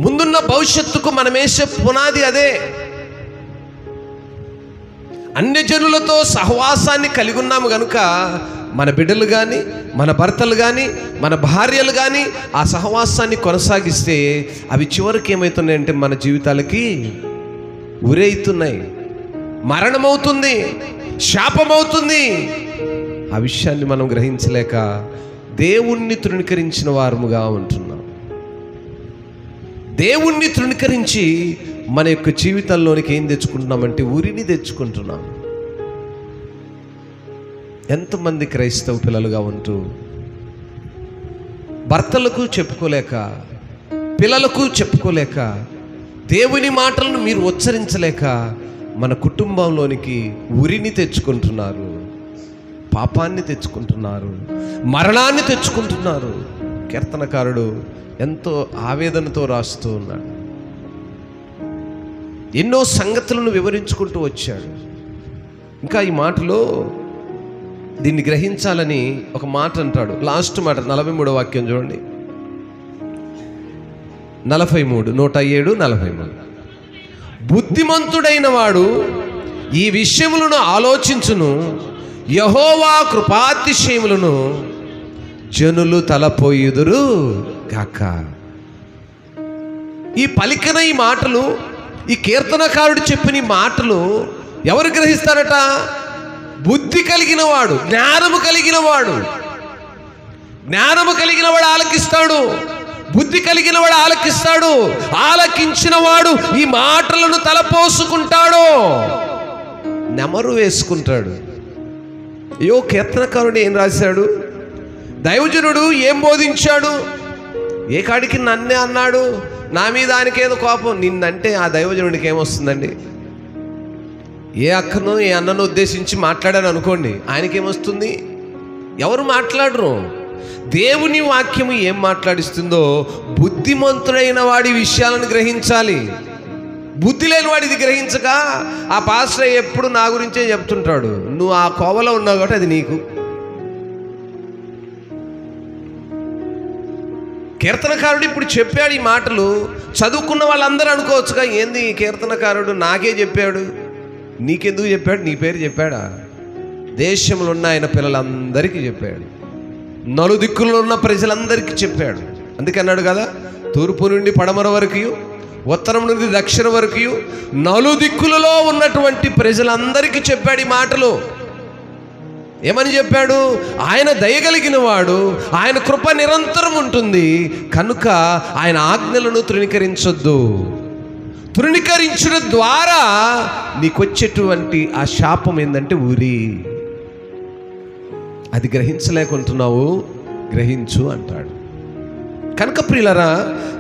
ముందున్న భవిష్యత్తుకు మనం వేసే పునాది అదే. అన్ని జనులతో సహవాసాన్ని కలిగి ఉన్నాము కనుక మన బిడ్డలు కానీ, మన భర్తలు కానీ, మన భార్యలు కానీ ఆ సహవాసాన్ని కొనసాగిస్తే అవి చివరికి ఏమవుతున్నాయంటే మన జీవితాలకి ఉరైతున్నాయి, మరణమవుతుంది, శాపమవుతుంది. ఆ విషయాన్ని మనం గ్రహించలేక దేవుణ్ణి తృణీకరించిన వారముగా ఉంటున్నాం. దేవుణ్ణి తృణీకరించి మన యొక్క జీవితంలోనికి ఏం తెచ్చుకుంటున్నామంటే ఉరిని తెచ్చుకుంటున్నాం. ఎంతమంది క్రైస్తవ పిల్లలుగా ఉంటూ భర్తలకు చెప్పుకోలేక, పిల్లలకు చెప్పుకోలేక, దేవుని మాటలను మీరు ఉచ్చరించలేక మన కుటుంబంలోనికి ఉరిని తెచ్చుకుంటున్నారు, పాపాన్ని తెచ్చుకుంటున్నారు, మరణాన్ని తెచ్చుకుంటున్నారు. కీర్తనకారుడు ఎంతో ఆవేదనతో రాస్తూ ఉన్నాడు. ఎన్నో సంగతులను వివరించుకుంటూ వచ్చాడు. ఇంకా ఈ మాటలో దీన్ని గ్రహించాలని ఒక మాట అంటాడు. లాస్ట్ మాట 43వ వాక్యం చూడండి. 107:43. బుద్ధిమంతుడైన వాడు ఈ విషయములను ఆలోచించును, యెహోవా కృపాతిశయములను జనులు తలపోయుదురు గాక. ఈ పలికిన ఈ మాటలు, ఈ కీర్తనకారుడు చెప్పిన ఈ మాటలు ఎవరు గ్రహిస్తారట? బుద్ధి కలిగిన వాడు, జ్ఞానము కలిగిన వాడు. జ్ఞానము కలిగిన వాడు ఆలకిస్తాడు, బుద్ధి కలిగిన వాడు ఆలకిస్తాడు. ఆలకించిన వాడు ఈ మాటలను తలపోసుకుంటాడు, నెమరు వేసుకుంటాడు. అయ్యో, కీర్తనకారుడు ఏం రాశాడు? దైవజనుడు ఏం బోధించాడు? ఏ కాడికి నన్నే అన్నాడు, నా మీద ఆయనకేదో కోపం. నిన్నంటే ఆ దైవజనుడికి ఏమొస్తుందండి? ఏ అక్కను ఏ అన్నను ఉద్దేశించి మాట్లాడాను అనుకోండి, ఆయనకేమొస్తుంది? ఎవరు మాట్లాడరు. దేవుని వాక్యము ఏం మాట్లాడిస్తుందో బుద్ధిమంతుడైన వాడి విషయాలను గ్రహించాలి. బుద్ధి లేని వాడిది గ్రహించక ఆ పాస్టర్ ఎప్పుడు నా గురించే చెప్తుంటాడు. నువ్వు ఆ కోవలో ఉన్నావు కాబట్టి అది నీకు. కీర్తనకారుడు ఇప్పుడు చెప్పాడు ఈ మాటలు. చదువుకున్న వాళ్ళందరూ అనుకోవచ్చుగా, ఏంది ఈ కీర్తనకారుడు నాకే చెప్పాడు, నీకెందుకు చెప్పాడు? నీ పేరు చెప్పాడా? దేశంలో ఉన్న ఆయన పిల్లలందరికీ చెప్పాడు, నలుదిక్కుల్లో ఉన్న ప్రజలందరికీ చెప్పాడు. అందుకే అన్నాడు కదా, తూర్పు నుండి పడమర వరకు, ఉత్తరం నుండి దక్షిణం వరకు నలుదిక్కులలో ఉన్నటువంటి ప్రజలందరికీ చెప్పాడు ఈ మాటలు. ఏమని చెప్పాడు? ఆయన దయగలిగిన వాడు, ఆయన కృప నిరంతరం ఉంటుంది కనుక ఆయన ఆజ్ఞలను తృణీకరించొద్దు. తృణీకరించడం ద్వారా నీకొచ్చేటువంటి ఆ శాపం ఏంటంటే ఉరి. అది గ్రహించలేకుంటున్నావు, గ్రహించు అంటాడు. కనుక ప్రియులరా,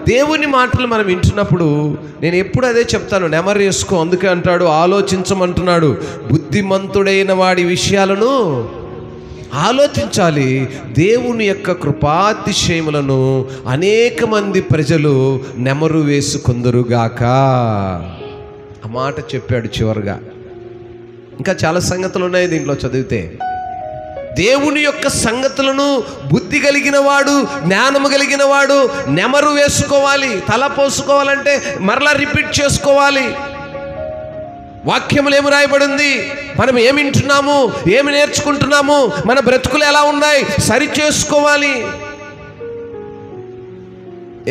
దేవుని మాటలు మనం వింటున్నప్పుడు నేను ఎప్పుడు అదే చెప్తాను, నెమరు వేసుకో. అందుకే అంటాడు ఆలోచించమంటున్నాడు. బుద్ధిమంతుడైన వాడి విషయాలను ఆలోచించాలి. దేవుని యొక్క కృపాతిశయములను అనేక మంది ప్రజలు నెమరు వేసుకొందురుగాక. ఆ మాట చెప్పాడు చివరిగా. ఇంకా చాలా సంగతులు ఉన్నాయి దీంట్లో చదివితే. దేవుని యొక్క సంగతులను బుద్ధి కలిగిన వాడు, జ్ఞానము కలిగిన వాడు నెమరు వేసుకోవాలి. తల పోసుకోవాలంటే మరలా రిపీట్ చేసుకోవాలి. వాక్యములు ఏమి రాయబడింది, మనం ఏమి వింటున్నాము, ఏమి నేర్చుకుంటున్నాము, మన బ్రతుకులు ఎలా ఉన్నాయి, సరి చేసుకోవాలి.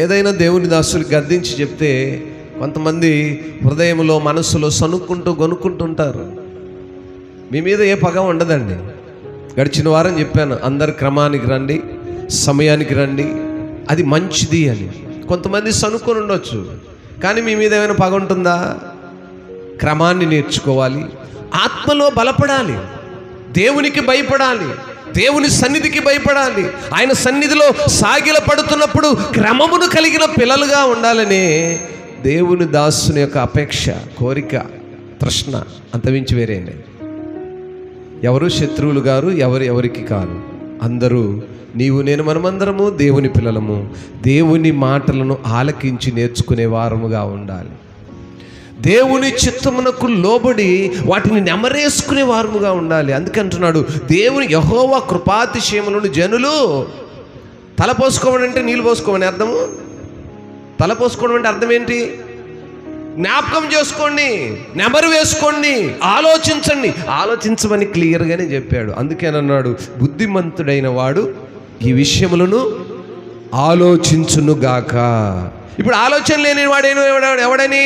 ఏదైనా దేవుని దాసులు గద్దించి చెప్తే కొంతమంది హృదయంలో మనసులో సనుక్కుంటూ గొనుక్కుంటుంటారు. మీ మీద ఏ పగ ఉండదండి. గడిచిన వారం చెప్పాను, అందరు క్రమానికి రండి, సమయానికి రండి, అది మంచిది అని. కొంతమంది సనుక్కొని ఉండొచ్చు, కానీ మీ మీద ఏమైనా పగ ఉంటుందా? క్రమాన్ని నేర్చుకోవాలి, ఆత్మలో బలపడాలి, దేవునికి భయపడాలి, దేవుని సన్నిధికి భయపడాలి. ఆయన సన్నిధిలో సాగిల పడుతున్నప్పుడు క్రమమును కలిగిన పిల్లలుగా ఉండాలనే దేవుని దాసుని యొక్క అపేక్ష, కోరిక, తృష్ణ. అంతమించి వేరేండి. ఎవరు శత్రువులు గారు, ఎవరికి కాదు. అందరూ, నీవు నేను, మనమందరము దేవుని పిల్లలము. దేవుని మాటలను ఆలకించి నేర్చుకునే వారముగా ఉండాలి. దేవుని చిత్తమునకు లోబడి వాటిని నెమరేసుకునే వారముగా ఉండాలి. అందుకే అంటున్నాడు, దేవుని యెహోవా కృపాతిశయములను జనులు తలపోసుకోవడం అంటే నీళ్ళు పోసుకోమని అర్థము. తలపోసుకోవడం అంటే అర్థం ఏంటి? జ్ఞాపకం చేసుకోండి, నెమరు వేసుకోండి, ఆలోచించండి. ఆలోచించమని క్లియర్గానే చెప్పాడు. అందుకేనన్నాడు, బుద్ధిమంతుడైన వాడు ఈ విషయములను ఆలోచించునుగాక. ఇప్పుడు ఆలోచన లేని వాడేను ఎవడని?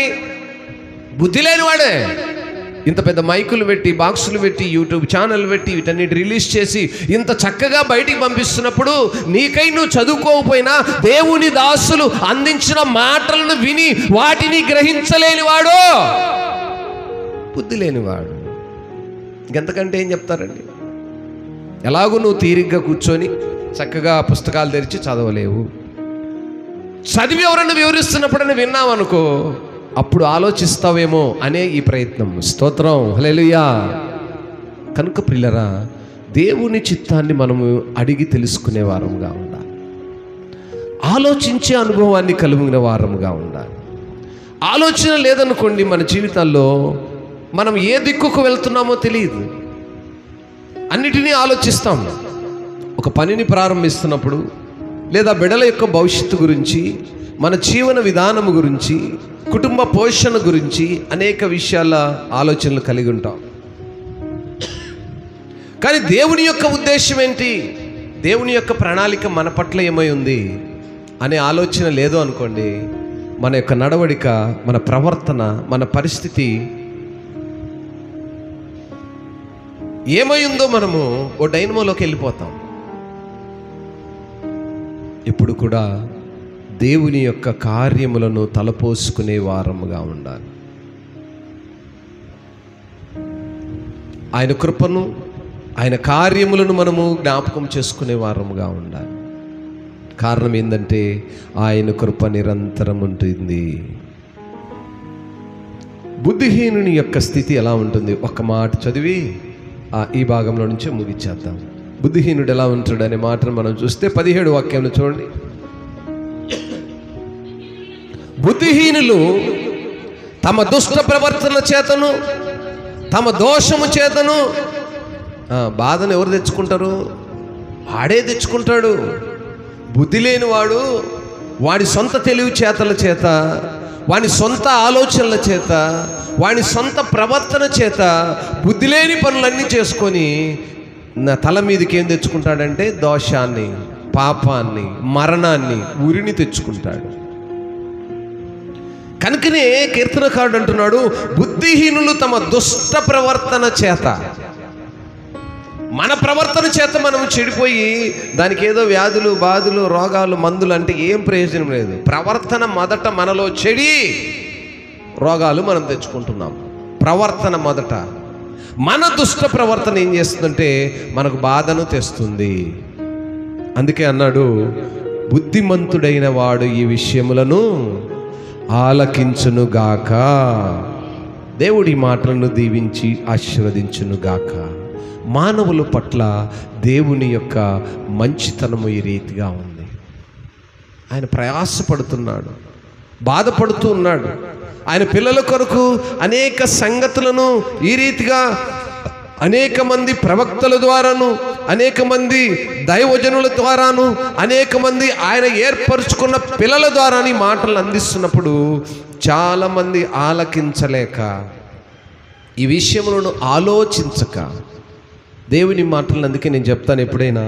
బుద్ధి లేనివాడే. ఇంత పెద్ద మైకులు పెట్టి, బాక్సులు పెట్టి, యూట్యూబ్ ఛానల్ పెట్టి, వీటన్నిటి రిలీజ్ చేసి ఇంత చక్కగా బయటికి పంపిస్తున్నప్పుడు నీకై నువ్వు చదువుకోకపోయినా దేవుని దాసులు అందించిన మాటలను విని వాటిని గ్రహించలేనివాడు బుద్ధి లేనివాడు. ఇంకెంతకంటే ఏం చెప్తారండి? ఎలాగూ నువ్వు తీరిగ్గా కూర్చొని చక్కగా పుస్తకాలు తెరిచి చదవలేవు. చదివి ఎవరన్నా వివరిస్తున్నప్పుడన్నా విన్నావనుకో, అప్పుడు ఆలోచిస్తావేమో అనే ఈ ప్రయత్నం. స్తోత్రం, హల్లెలూయా. కనుక ప్రియులరా, దేవుని చిత్తాన్ని మనము అడిగి తెలుసుకునే వారముగా ఉండాలి. ఆలోచించే అనుభవాన్ని కలిగిన వారముగా ఉండాలి. ఆలోచన లేదనుకోండి, మన జీవితాల్లో మనం ఏ దిక్కుకు వెళ్తున్నామో తెలియదు. అన్నిటినీ ఆలోచిస్తాం. ఒక పనిని ప్రారంభిస్తున్నప్పుడు, లేదా బిడ్డల యొక్క భవిష్యత్తు గురించి, మన జీవన విధానం గురించి, కుటుంబ పోషణ గురించి అనేక విషయాల ఆలోచనలు కలిగి ఉంటాం. కానీ దేవుని యొక్క ఉద్దేశం ఏంటి, దేవుని యొక్క ప్రణాళిక మన పట్ల ఏమై ఉంది అనే ఆలోచన లేదు అనుకోండి, మన యొక్క నడవడిక, మన ప్రవర్తన, మన పరిస్థితి ఏమై ఉందో మనము ఓ డైనమోలోకి వెళ్ళిపోతాం. ఇప్పుడు కూడా దేవుని యొక్క కార్యములను తలపోసుకునే వారముగా ఉండాలి. ఆయన కృపను, ఆయన కార్యములను మనము జ్ఞాపకం చేసుకునే వారముగా ఉండాలి. కారణం ఏంటంటే ఆయన కృప నిరంతరం ఉంటుంది. బుద్ధిహీనుని యొక్క స్థితి ఎలా ఉంటుంది? ఒక మాట చదివి ఈ భాగంలో నుంచే ముగిచ్చేద్దాం. బుద్ధిహీనుడు ఎలా ఉంటాడు అనే మాటను మనం చూస్తే 17 వాక్యంలో చూడండి. బుద్ధిహీనులు తమ దుష్ట ప్రవర్తన చేతను, తమ దోషము చేతను, బాధను ఎవరు తెచ్చుకుంటారు? వాడే తెచ్చుకుంటాడు. బుద్ధి లేనివాడు వాడి సొంత తెలివి చేతల చేత, వాని సొంత ఆలోచనల చేత, వాని సొంత ప్రవర్తన చేత బుద్ధి లేని పనులన్నీ చేసుకొని నా తల మీదకి ఏం తెచ్చుకుంటాడంటే దోషాన్ని, పాపాన్ని, మరణాన్ని, ఉరిని తెచ్చుకుంటాడు. కనుకనే కీర్తనకారుడు అంటున్నాడు, బుద్ధిహీనులు తమ దుష్ట ప్రవర్తన చేత. మన ప్రవర్తన చేత మనం చెడిపోయి దానికి ఏదో వ్యాధులు, బాధలు, రోగాలు, మందులు అంటే ఏం ప్రయోజనం లేదు. ప్రవర్తన మొదట మనలో చెడి రోగాలు మనం తెచ్చుకుంటున్నాం. ప్రవర్తన మొదట. మన దుష్ట ప్రవర్తన ఏం చేస్తుందంటే మనకు బాధను తెస్తుంది. అందుకే అన్నాడు, బుద్ధిమంతుడైన వాడు ఈ విషయములను ఆలకించునుగాక. దేవుడి మాటలను దీవించి ఆశీర్వదించునుగాక. మానవుల పట్ల దేవుని యొక్క మంచితనము ఈ రీతిగా ఉంది. ఆయన ప్రయాసపడుతున్నాడు, బాధపడుతూ ఉన్నాడు. ఆయన పిల్లల కొరకు అనేక సంగతులను ఈ రీతిగా అనేక మంది ప్రవక్తల ద్వారాను, అనేక మంది దైవజనుల ద్వారాను, అనేక మంది ఆయన ఏర్పరచుకున్న పిల్లల ద్వారా మాటలు అందిస్తున్నప్పుడు చాలామంది ఆలకించలేక, ఈ విషయములను ఆలోచించక దేవుని మాటలను, అందుకే నేను చెప్తాను, ఎప్పుడైనా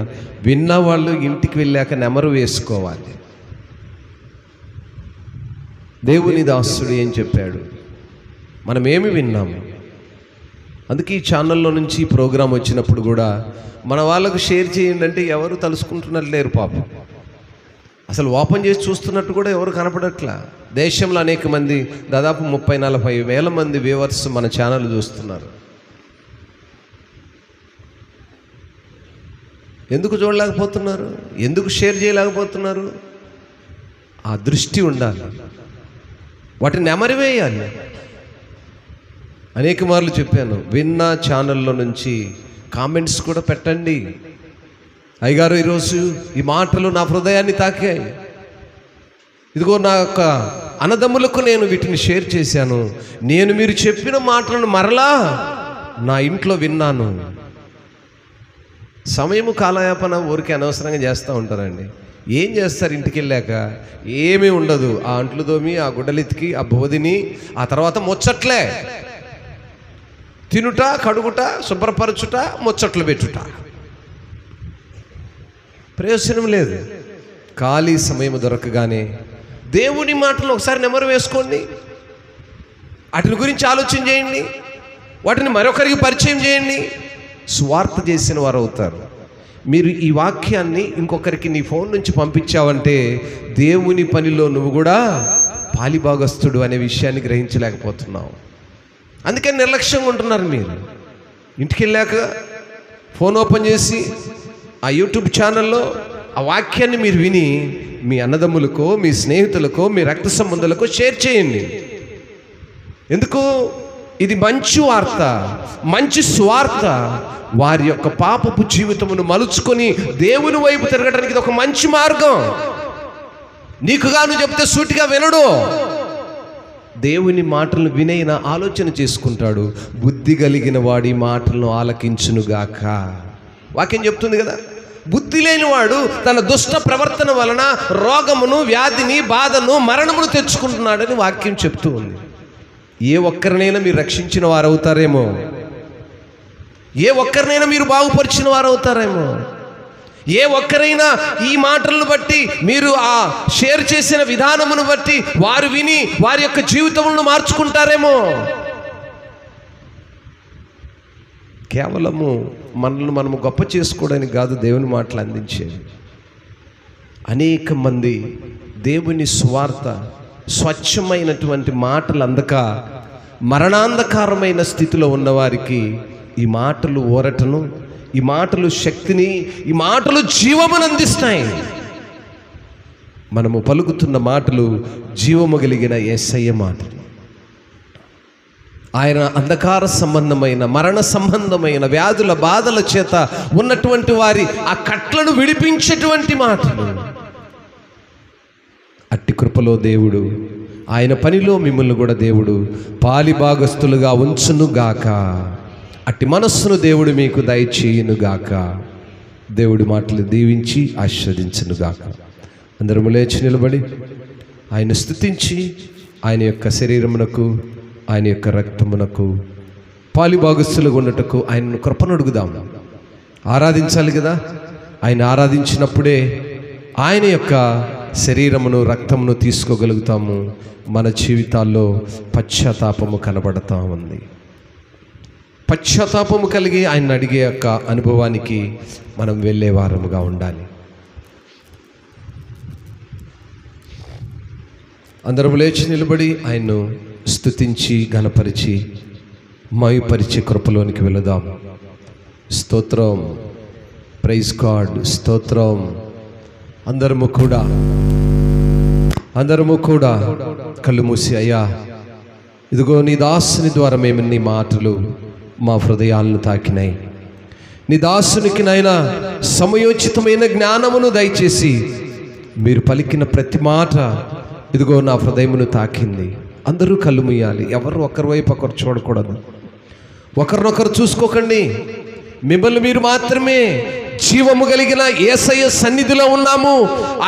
విన్నవాళ్ళు ఇంటికి వెళ్ళాక నెమరు వేసుకోవాలి. దేవుని దాసుడు ఏం చెప్పాడు, మనం ఏమి విన్నాము. అందుకే ఈ ఛానల్లో నుంచి ఈ ప్రోగ్రాం వచ్చినప్పుడు కూడా మన వాళ్ళకు షేర్ చేయండి అంటే ఎవరు తలుసుకుంటున్నట్టు లేరు పాపం. అసలు ఓపెన్ చేసి చూస్తున్నట్టు కూడా ఎవరు కనపడట్లా. దేశంలో అనేక మంది, దాదాపు 30-40 వేల మంది వ్యూవర్స్ మన ఛానల్ చూస్తున్నారు. ఎందుకు చూడలేకపోతున్నారు? ఎందుకు షేర్ చేయలేకపోతున్నారు? ఆ దృష్టి ఉండాలి, వాటిని నెమరివేయాలి. అనేక మార్లు చెప్పాను, విన్న ఛానల్లో నుంచి కామెంట్స్ కూడా పెట్టండి. అయ్యగారు, ఈరోజు ఈ మాటలు నా హృదయాన్ని తాకాయి. ఇదిగో నా యొక్క అన్నదమ్ములకు నేను వీటిని షేర్ చేశాను. నేను మీరు చెప్పిన మాటలను మరలా నా ఇంట్లో విన్నాను. సమయము కాలయాపన ఊరికే అనవసరంగా చేస్తూ ఉంటారండి. ఏం చేస్తారు? ఇంటికి వెళ్ళాక ఏమీ ఉండదు. ఆ అంట్లు దోమి, ఆ గుడ్డలెత్తికి, ఆ బోధిని, ఆ తర్వాత ముచ్చట్లే. తినుట, కడుగుట, శుభ్రపరచుట, ముచ్చట్లు పెట్టుట. ప్రయోజనం లేదు. ఖాళీ సమయం దొరకగానే దేవుని మాటలు ఒకసారి నెమరు వేసుకోండి. వాటిని గురించి ఆలోచన చేయండి. వాటిని మరొకరికి పరిచయం చేయండి. స్వార్థ చేసిన వారు అవుతారు. మీరు ఈ వాక్యాన్ని ఇంకొకరికి నీ ఫోన్ నుంచి పంపించావంటే దేవుని పనిలో నువ్వు కూడా పాలిభాగస్తుడు అనే విషయాన్ని గ్రహించలేకపోతున్నావు. అందుకని నిర్లక్ష్యంగా ఉంటున్నారు. మీరు ఇంటికి వెళ్ళాక ఫోన్ ఓపెన్ చేసి ఆ యూట్యూబ్ ఛానల్లో ఆ వాక్యాన్ని మీరు విని మీ అన్నదమ్ములకో, మీ స్నేహితులకో, మీ రక్త సంబంధులకో షేర్ చేయండి. ఎందుకు? ఇది మంచి వార్త, మంచి స్వార్థ. వారి యొక్క పాపపు జీవితమును మలుచుకొని దేవుని వైపు తిరగడానికి ఇది ఒక మంచి మార్గం. నీకుగాను చెప్తే సూటిగా వినడు. దేవుని మాటలను వినైనా ఆలోచన చేసుకుంటాడు. బుద్ధి కలిగిన వాడి మాటలను ఆలకించునుగాక. వాక్యం చెప్తుంది కదా, బుద్ధి లేనివాడు తన దుష్ట ప్రవర్తన వలన రోగమును, వ్యాధిని, బాధను, మరణమును తెచ్చుకుంటున్నాడని వాక్యం చెప్తూ ఉంది. ఏ ఒక్కరినైనా మీరు రక్షించిన వారు అవుతారేమో, ఏ ఒక్కరినైనా మీరు బాగుపరిచిన వారు అవుతారేమో, ఏ ఒక్కరైనా ఈ మాటలను బట్టి మీరు ఆ షేర్ చేసిన విధానమును బట్టి వారు విని వారి యొక్క జీవితములను మార్చుకుంటారేమో. కేవలము మనల్ని మనము గొప్ప చేసుకోవడానికి కాదు దేవుని మాటలు అందించేది. అనేక మంది దేవుని స్వార్థ స్వచ్ఛమైనటువంటి మాటలు అందక మరణాంధకారమైన స్థితిలో ఉన్నవారికి ఈ మాటలు ఊరటను, ఈ మాటలు శక్తిని, ఈ మాటలు జీవమును అందిస్తాయి. మనము పలుకుతున్న మాటలు జీవము కలిగిన యేసయ్య మాటలు. ఆయన అంధకార సంబంధమైన, మరణ సంబంధమైన వ్యాధుల బాధల చేత ఉన్నటువంటి వారి ఆ కట్లను విడిపించేటువంటి మాటలు. అట్టి కృపలో దేవుడు, ఆయన పనిలో మిమ్మల్ని కూడా దేవుడు పాలిభాగస్తులుగా ఉంచునుగాక. అట్టి మనస్సును దేవుడు మీకు దయచేయునుగాక. దేవుడి మాటలు దీవించి ఆశీర్వదించునుగాక. అందరము లేచి నిలబడి ఆయన స్తుతించి ఆయన యొక్క శరీరమునకు, ఆయన యొక్క రక్తమునకు పాలిభాగస్తులుగా ఉన్నటకు ఆయనను కృపను అడుగుదాం. ఆరాధించాలి కదా. ఆయన ఆరాధించినప్పుడే ఆయన యొక్క శరీరమును, రక్తమును తీసుకోగలుగుతాము. మన జీవితాల్లో పశ్చాత్తాపము కనబడతా ఉంది. పశ్చాత్తాపము కలిగి ఆయన అడిగే యొక్క అనుభవానికి మనం వెళ్ళే వారముగా ఉండాలి. అందరం లేచి నిలబడి ఆయన్ను స్తుతించి ఘనపరిచి మహిమపరిచే కృపలోనికి వెళదాం. స్తోత్రం, ప్రైజ్ గాడ్, స్తోత్రం. అందరము కూడా కళ్ళు మూసి, అయ్యా ఇదిగో నీ దాసుని ద్వారా మేము నీ మాటలు మా హృదయాలను తాకినాయి. నీ దాసునికి నాయన సమయోచితమైన జ్ఞానమును దయచేసి మీరు పలికిన ప్రతి మాట ఇదిగో నా హృదయమును తాకింది. అందరూ కళ్ళు మూయాలి. ఎవరు ఒకరి వైపు ఒకరు చూడకూడదు. ఒకరినొకరు చూసుకోకండి. మిమ్మల్ని మీరు మాత్రమే. జీవము కలిగిన యేసయ్య సన్నిధిలో ఉన్నాము.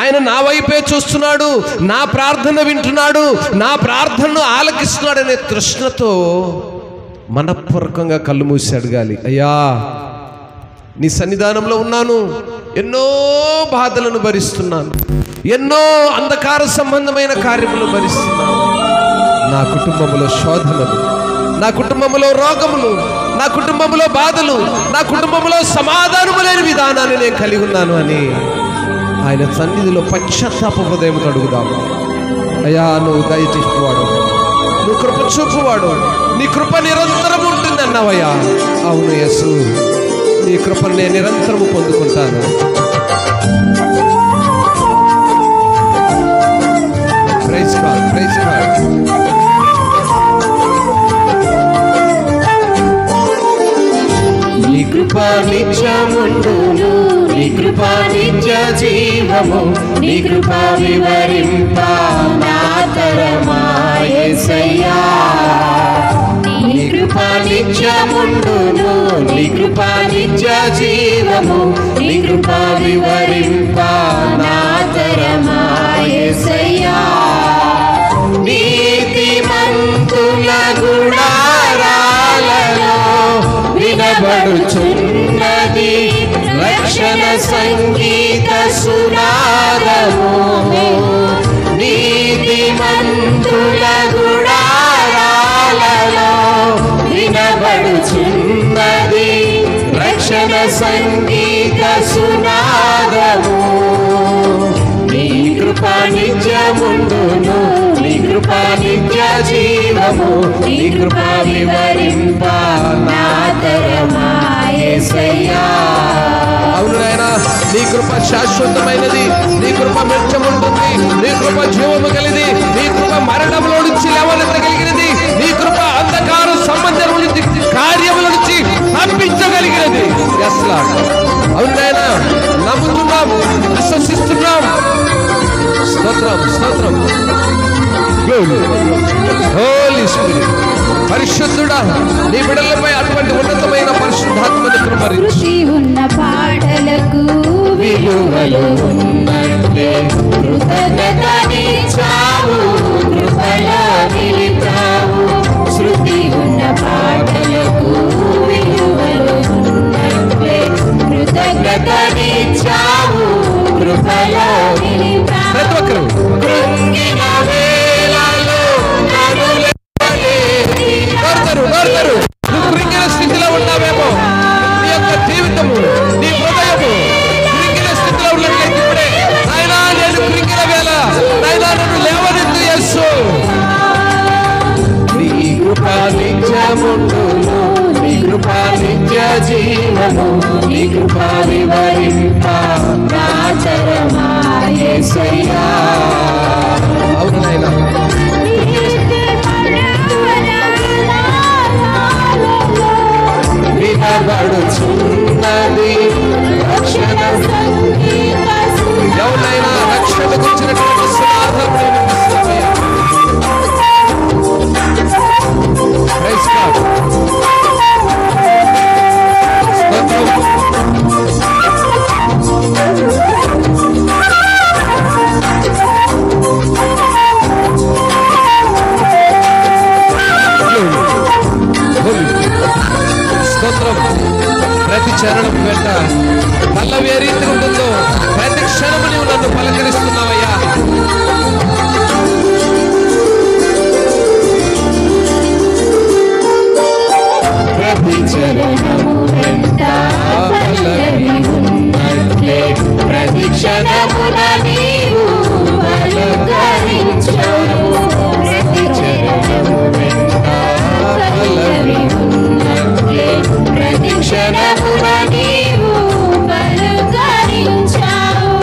ఆయన నా వైపే చూస్తున్నాడు, నా ప్రార్థన వింటున్నాడు, నా ప్రార్థనను ఆలకిస్తున్నాడు అనే తృష్ణతో మనపూర్వకంగా కళ్ళు మూసి అడగాలి. అయ్యా నీ సన్నిధానంలో ఉన్నాను, ఎన్నో బాధలను భరిస్తున్నాను, ఎన్నో అంధకార సంబంధమైన కార్యములు భరిస్తున్నాను. నా కుటుంబంలో శోధనలు, నా కుటుంబంలో రోగములు, నా కుటుంబంలో బాధలు, నా కుటుంబంలో సమాధానము లేని విధానాన్ని నేను కలిగి ఉన్నాను అని ఆయన సన్నిధిలో పశ్చాత్తాప హృదయంతో అడుగుదాము. అయ్యా నువ్వు దయచేసేవాడు, నువ్వు కృప చూపువాడు, నీ కృప నిరంతరం ఉంటుంది అన్నావయ్యా. అవును యేసు, నీ కృపను నేను నిరంతరము పొందుకుంటాను. Praise God, praise God. నీ కృప నిత్యముండును, నీ కృప నిత్య జీవము, నీ కృప వివరింప నా తరమా యేసయ్యా. నీ కృప నిత్యముండును, నీ కృప నిత్య జీవము, నీ కృప వివరింప నా తరమా యేసయ్యా. నీతిమంతుల గుడారాలలో వినబడుచున్నది రక్షణ సంగీత సునాదము. నీతిమంతుల గుడారాలలో వినబడుచున్నది రక్షణ సంగీత సునాదము. నీ కృప నిత్యముండును, నీ కృప నిత్య జీవము, నీ కృప వివరింప నా తరమా యేసయ్యా. అవును నాయనా, నీ కృప శాశ్వతమైనది, నీ కృప మెచ్చముంటుంది, నీ కృప జీవము కలిగింది, నీ కృప మరణంలో నుంచి లేవనెత్తగలిగినది, నీ కృప అంధకార సంబంధం నుంచి కార్యముల నుంచి తప్పించగలిగినది. అవును నాయనా, నమ్ముతున్నాం, విశ్వసిస్తున్నాం. స్తోత్రం, స్తోత్రం. హోలీ స్పిరిట్, పరిశుద్ధుడా, నీ బిడ్డలపై అటువంటి ఉన్నతమైన పరిశుద్ధాత్మను కృపరించి ఉన్న పాటలకు విలువలు ఉన్నట్లే కృతజ్ఞతనిచ్చావు, కృపలో నిలిపావు. శృతి ఉన్న పాటలకు విలువలు ఉన్నట్లే కృతజ్ఞతనిచ్చావు, కృపలో నిలిపావు. ప్రతి ఒక్కరు కృంగిన వేళలో కోరుతారు. నువ్వు కృంగిన స్థితిలో ఉన్నావేమో, నీ యొక్క జీవితము, నీ హృదయము కృంగిన స్థితిలో ఉన్నట్లయితే ఇప్పుడే నాయనా నేను కృంగిన వేళ నాయనా నన్ను లేవనెత్తు యేసు. నీ కృపా నిత్యముండును, నీ కృపా నిత్య జీవము, నీ కృపా వివరింప నా తరమా యేసయ్యా. అవును నాయనా, వినబడుచున్నది రక్షణ ఎవరినైనా రక్షణ గురించినటువంటి సునాదం వినిపిస్తున్నాయా? Praise God. స్తోత్రం. స్తోత్రం. ప్రతి చరణం వెంట పల్లవి ఏ రీతి ఉంటుందో ప్రతి క్షణము నీవు నన్ను పలకరిస్తున్నావయ్యా. ప్రతి చరణము వెంట పల్లవి ఉన్నట్లే ప్రతి క్షణమున నీవు పలకరించావు. ప్రతి చరణము వెంట పల్లవి ఉన్నట్లే ప్రతి క్షణమున నీవు పలకరించావు.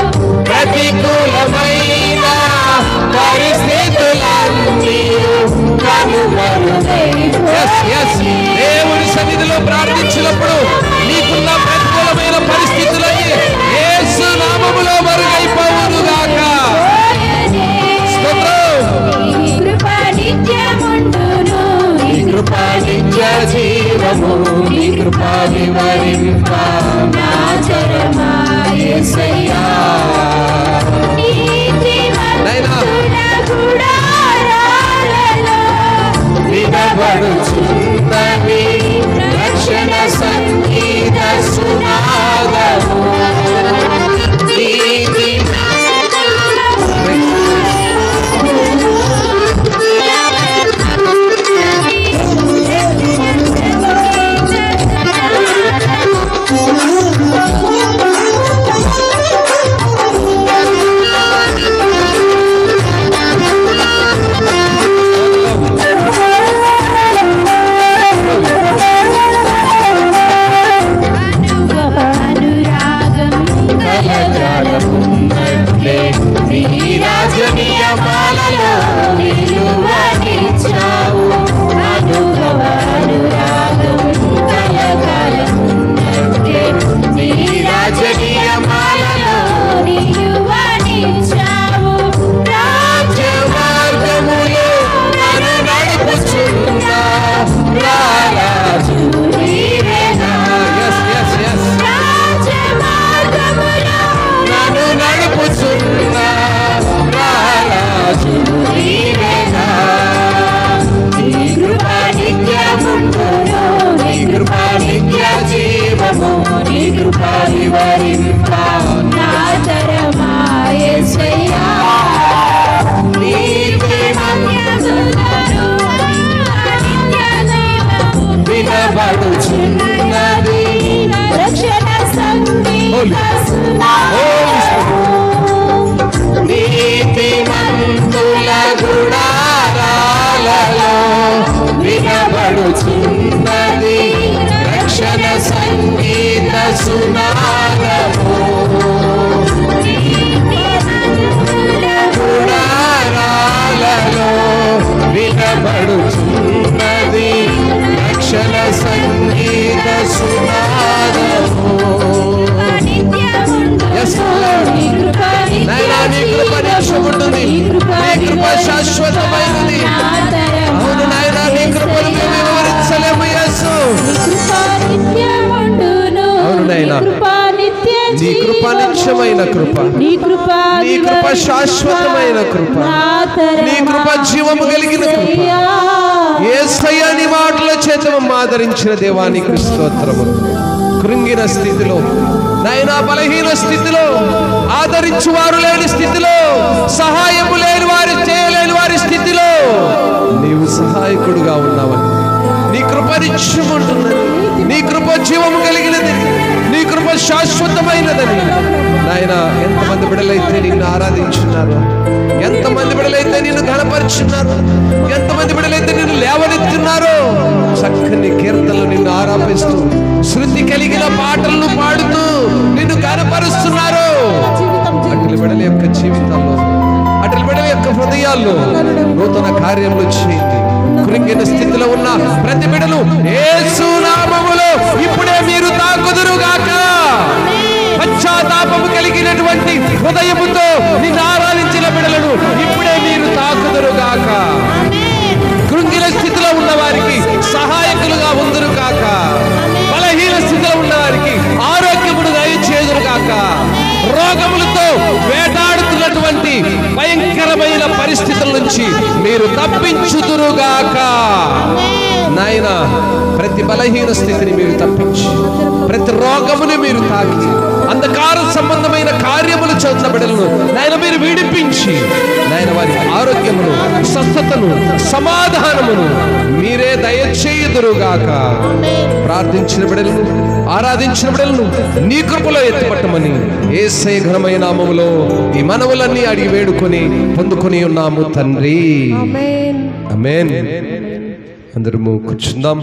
ప్రతికూలమైన పరిస్థితులన్నీ Yes, yes. దేవుని సన్నిధిలో ప్రార్థించినప్పుడు నీకున్న ప్రతికూలమైన పరిస్థితులన్నీ యేసు నామములో మరుగైపోవును గాక. స్తోత్రం. నీ కృపా నిత్య జీవము, నీ కృపా వివరింప నా చరమా యేసయ్యా. నాయనా వినబడుచున్నవి రక్షణ సంగీత సునాదము. రాజనీయమాలలో నిలువనిచ్చావు. అనుభవ అనురాగం కలకాలమున్నట్లే నీ రాజనీయమాలలో నిలువనిచ్చావు. రాజ్య మార్గములో నన్ను నడుపుచున్న రారాజు నీవేనా. రాజ్య మార్గములో నన్ను నడుపుచున్న రారాజు నీవేనా. నీ కృపా నిత్యముండును, నీ కృపా నిత్య జీవము, నీ కృపా వివరింప నా తరమా యేసయ్యా. వినబడుచున్నది రక్షణ సంగీత సునాదము. నీతిమంతుల గుడారాలలో వినబడుచున్నది రక్షణ సంగీత సునాదము. గుడారాలలో వినబడుచున్నది రక్షణ సంగీత సునాదము. Yes, Lord. నాయనా నీ కృప నిత్యముంటుంది, నీ కృప శాశ్వతమైనది. అవును నాయనా నీ కృపను మేము వివరించలేము యేసు. అవును నాయనా. నీ కృప నిత్యమైన కృప, నీ కృప శాశ్వతమైన కృప, నీ కృప జీవము కలిగిన కృప. యేసయ్యా నీ మాటల చేత ఆదరించిన దేవానికి స్తోత్రములు. కృంగిన స్థితిలో నాయనా, బలహీన స్థితిలో, ఆదరించువారు లేని స్థితిలో, సహాయము లేని వారు, చేయలేని వారి స్థితిలో నీవు సహాయకుడుగా ఉన్నావని, నీ కృప నిత్యముంటుందని, నీ కృప జీవము కలిగినది, నీ కృప శాశ్వతమైనదని. నాయన, ఎంతమంది బిడ్డలైతే నిన్ను ఆరాధించున్నారు, ఎంతమంది బిడ్డలైతే నిన్ను ఘనపరుచున్నారు, ఎంతమంది బిడ్డలైతే నిన్ను లేవనెత్తున్నారు, చక్కని కీర్తనలు నిన్ను ఆరాధిస్తూ, శృతి కలిగిన పాటలను పాడుతూ నిన్ను ఘనపరుస్తున్నారు. అటుల బిడ్డల యొక్క జీవితంలో, అటుల బిడ్డల యొక్క హృదయాల్లో నూతన కార్యములు చేయండి. కృంగిన స్థితిలో ఉన్న ప్రతి బిడ్డలు యేసు నామములో ఇప్పుడే మీరు తాకుదురుగాక. పశ్చాత్తాపము కలిగినటువంటి హృదయముతో నిన్ను ఆరాధించిన బిడ్డలను ఇప్పుడే మీరు తాకుదురుగాక. కృంగిన స్థితిలో ఉన్న వారికి సహాయకులుగా ఉందురుగాక. బలహీన స్థితిలో ఉన్న వారికి ఆరోగ్యమును దయచేదురుగాక. రోగములతో వేటాడుతున్నటువంటి భయంకరమైన పరిస్థితుల నుంచి మీరు తప్పించుదురుగాక. నాయన, ప్రతి బలహీన స్థితిని మీరు తప్పించి, ప్రతి రోగముని మీరు తాకి, అంధకార సంబంధమైన కార్యములు చేస్తున్న బిడ్డలను నాయన మీరు విడిపించి, నాయన వారి ఆరోగ్యమును, స్వస్థతను, సమాధానమును మీరే దయచేయుదురుగాక. ప్రార్థించిన బిడ్డలను, ఆరాధించిన బిడ్డలను నీ కృపలో ఎత్తిపట్టమని యేసయ్య ఘనమైన నామములో ఈ మనవులన్నీ అడిగి వేడుకొని పొందుకొని ఉన్నాము తండ్రి. ఆమేన్. అందరము కూర్చుందాం.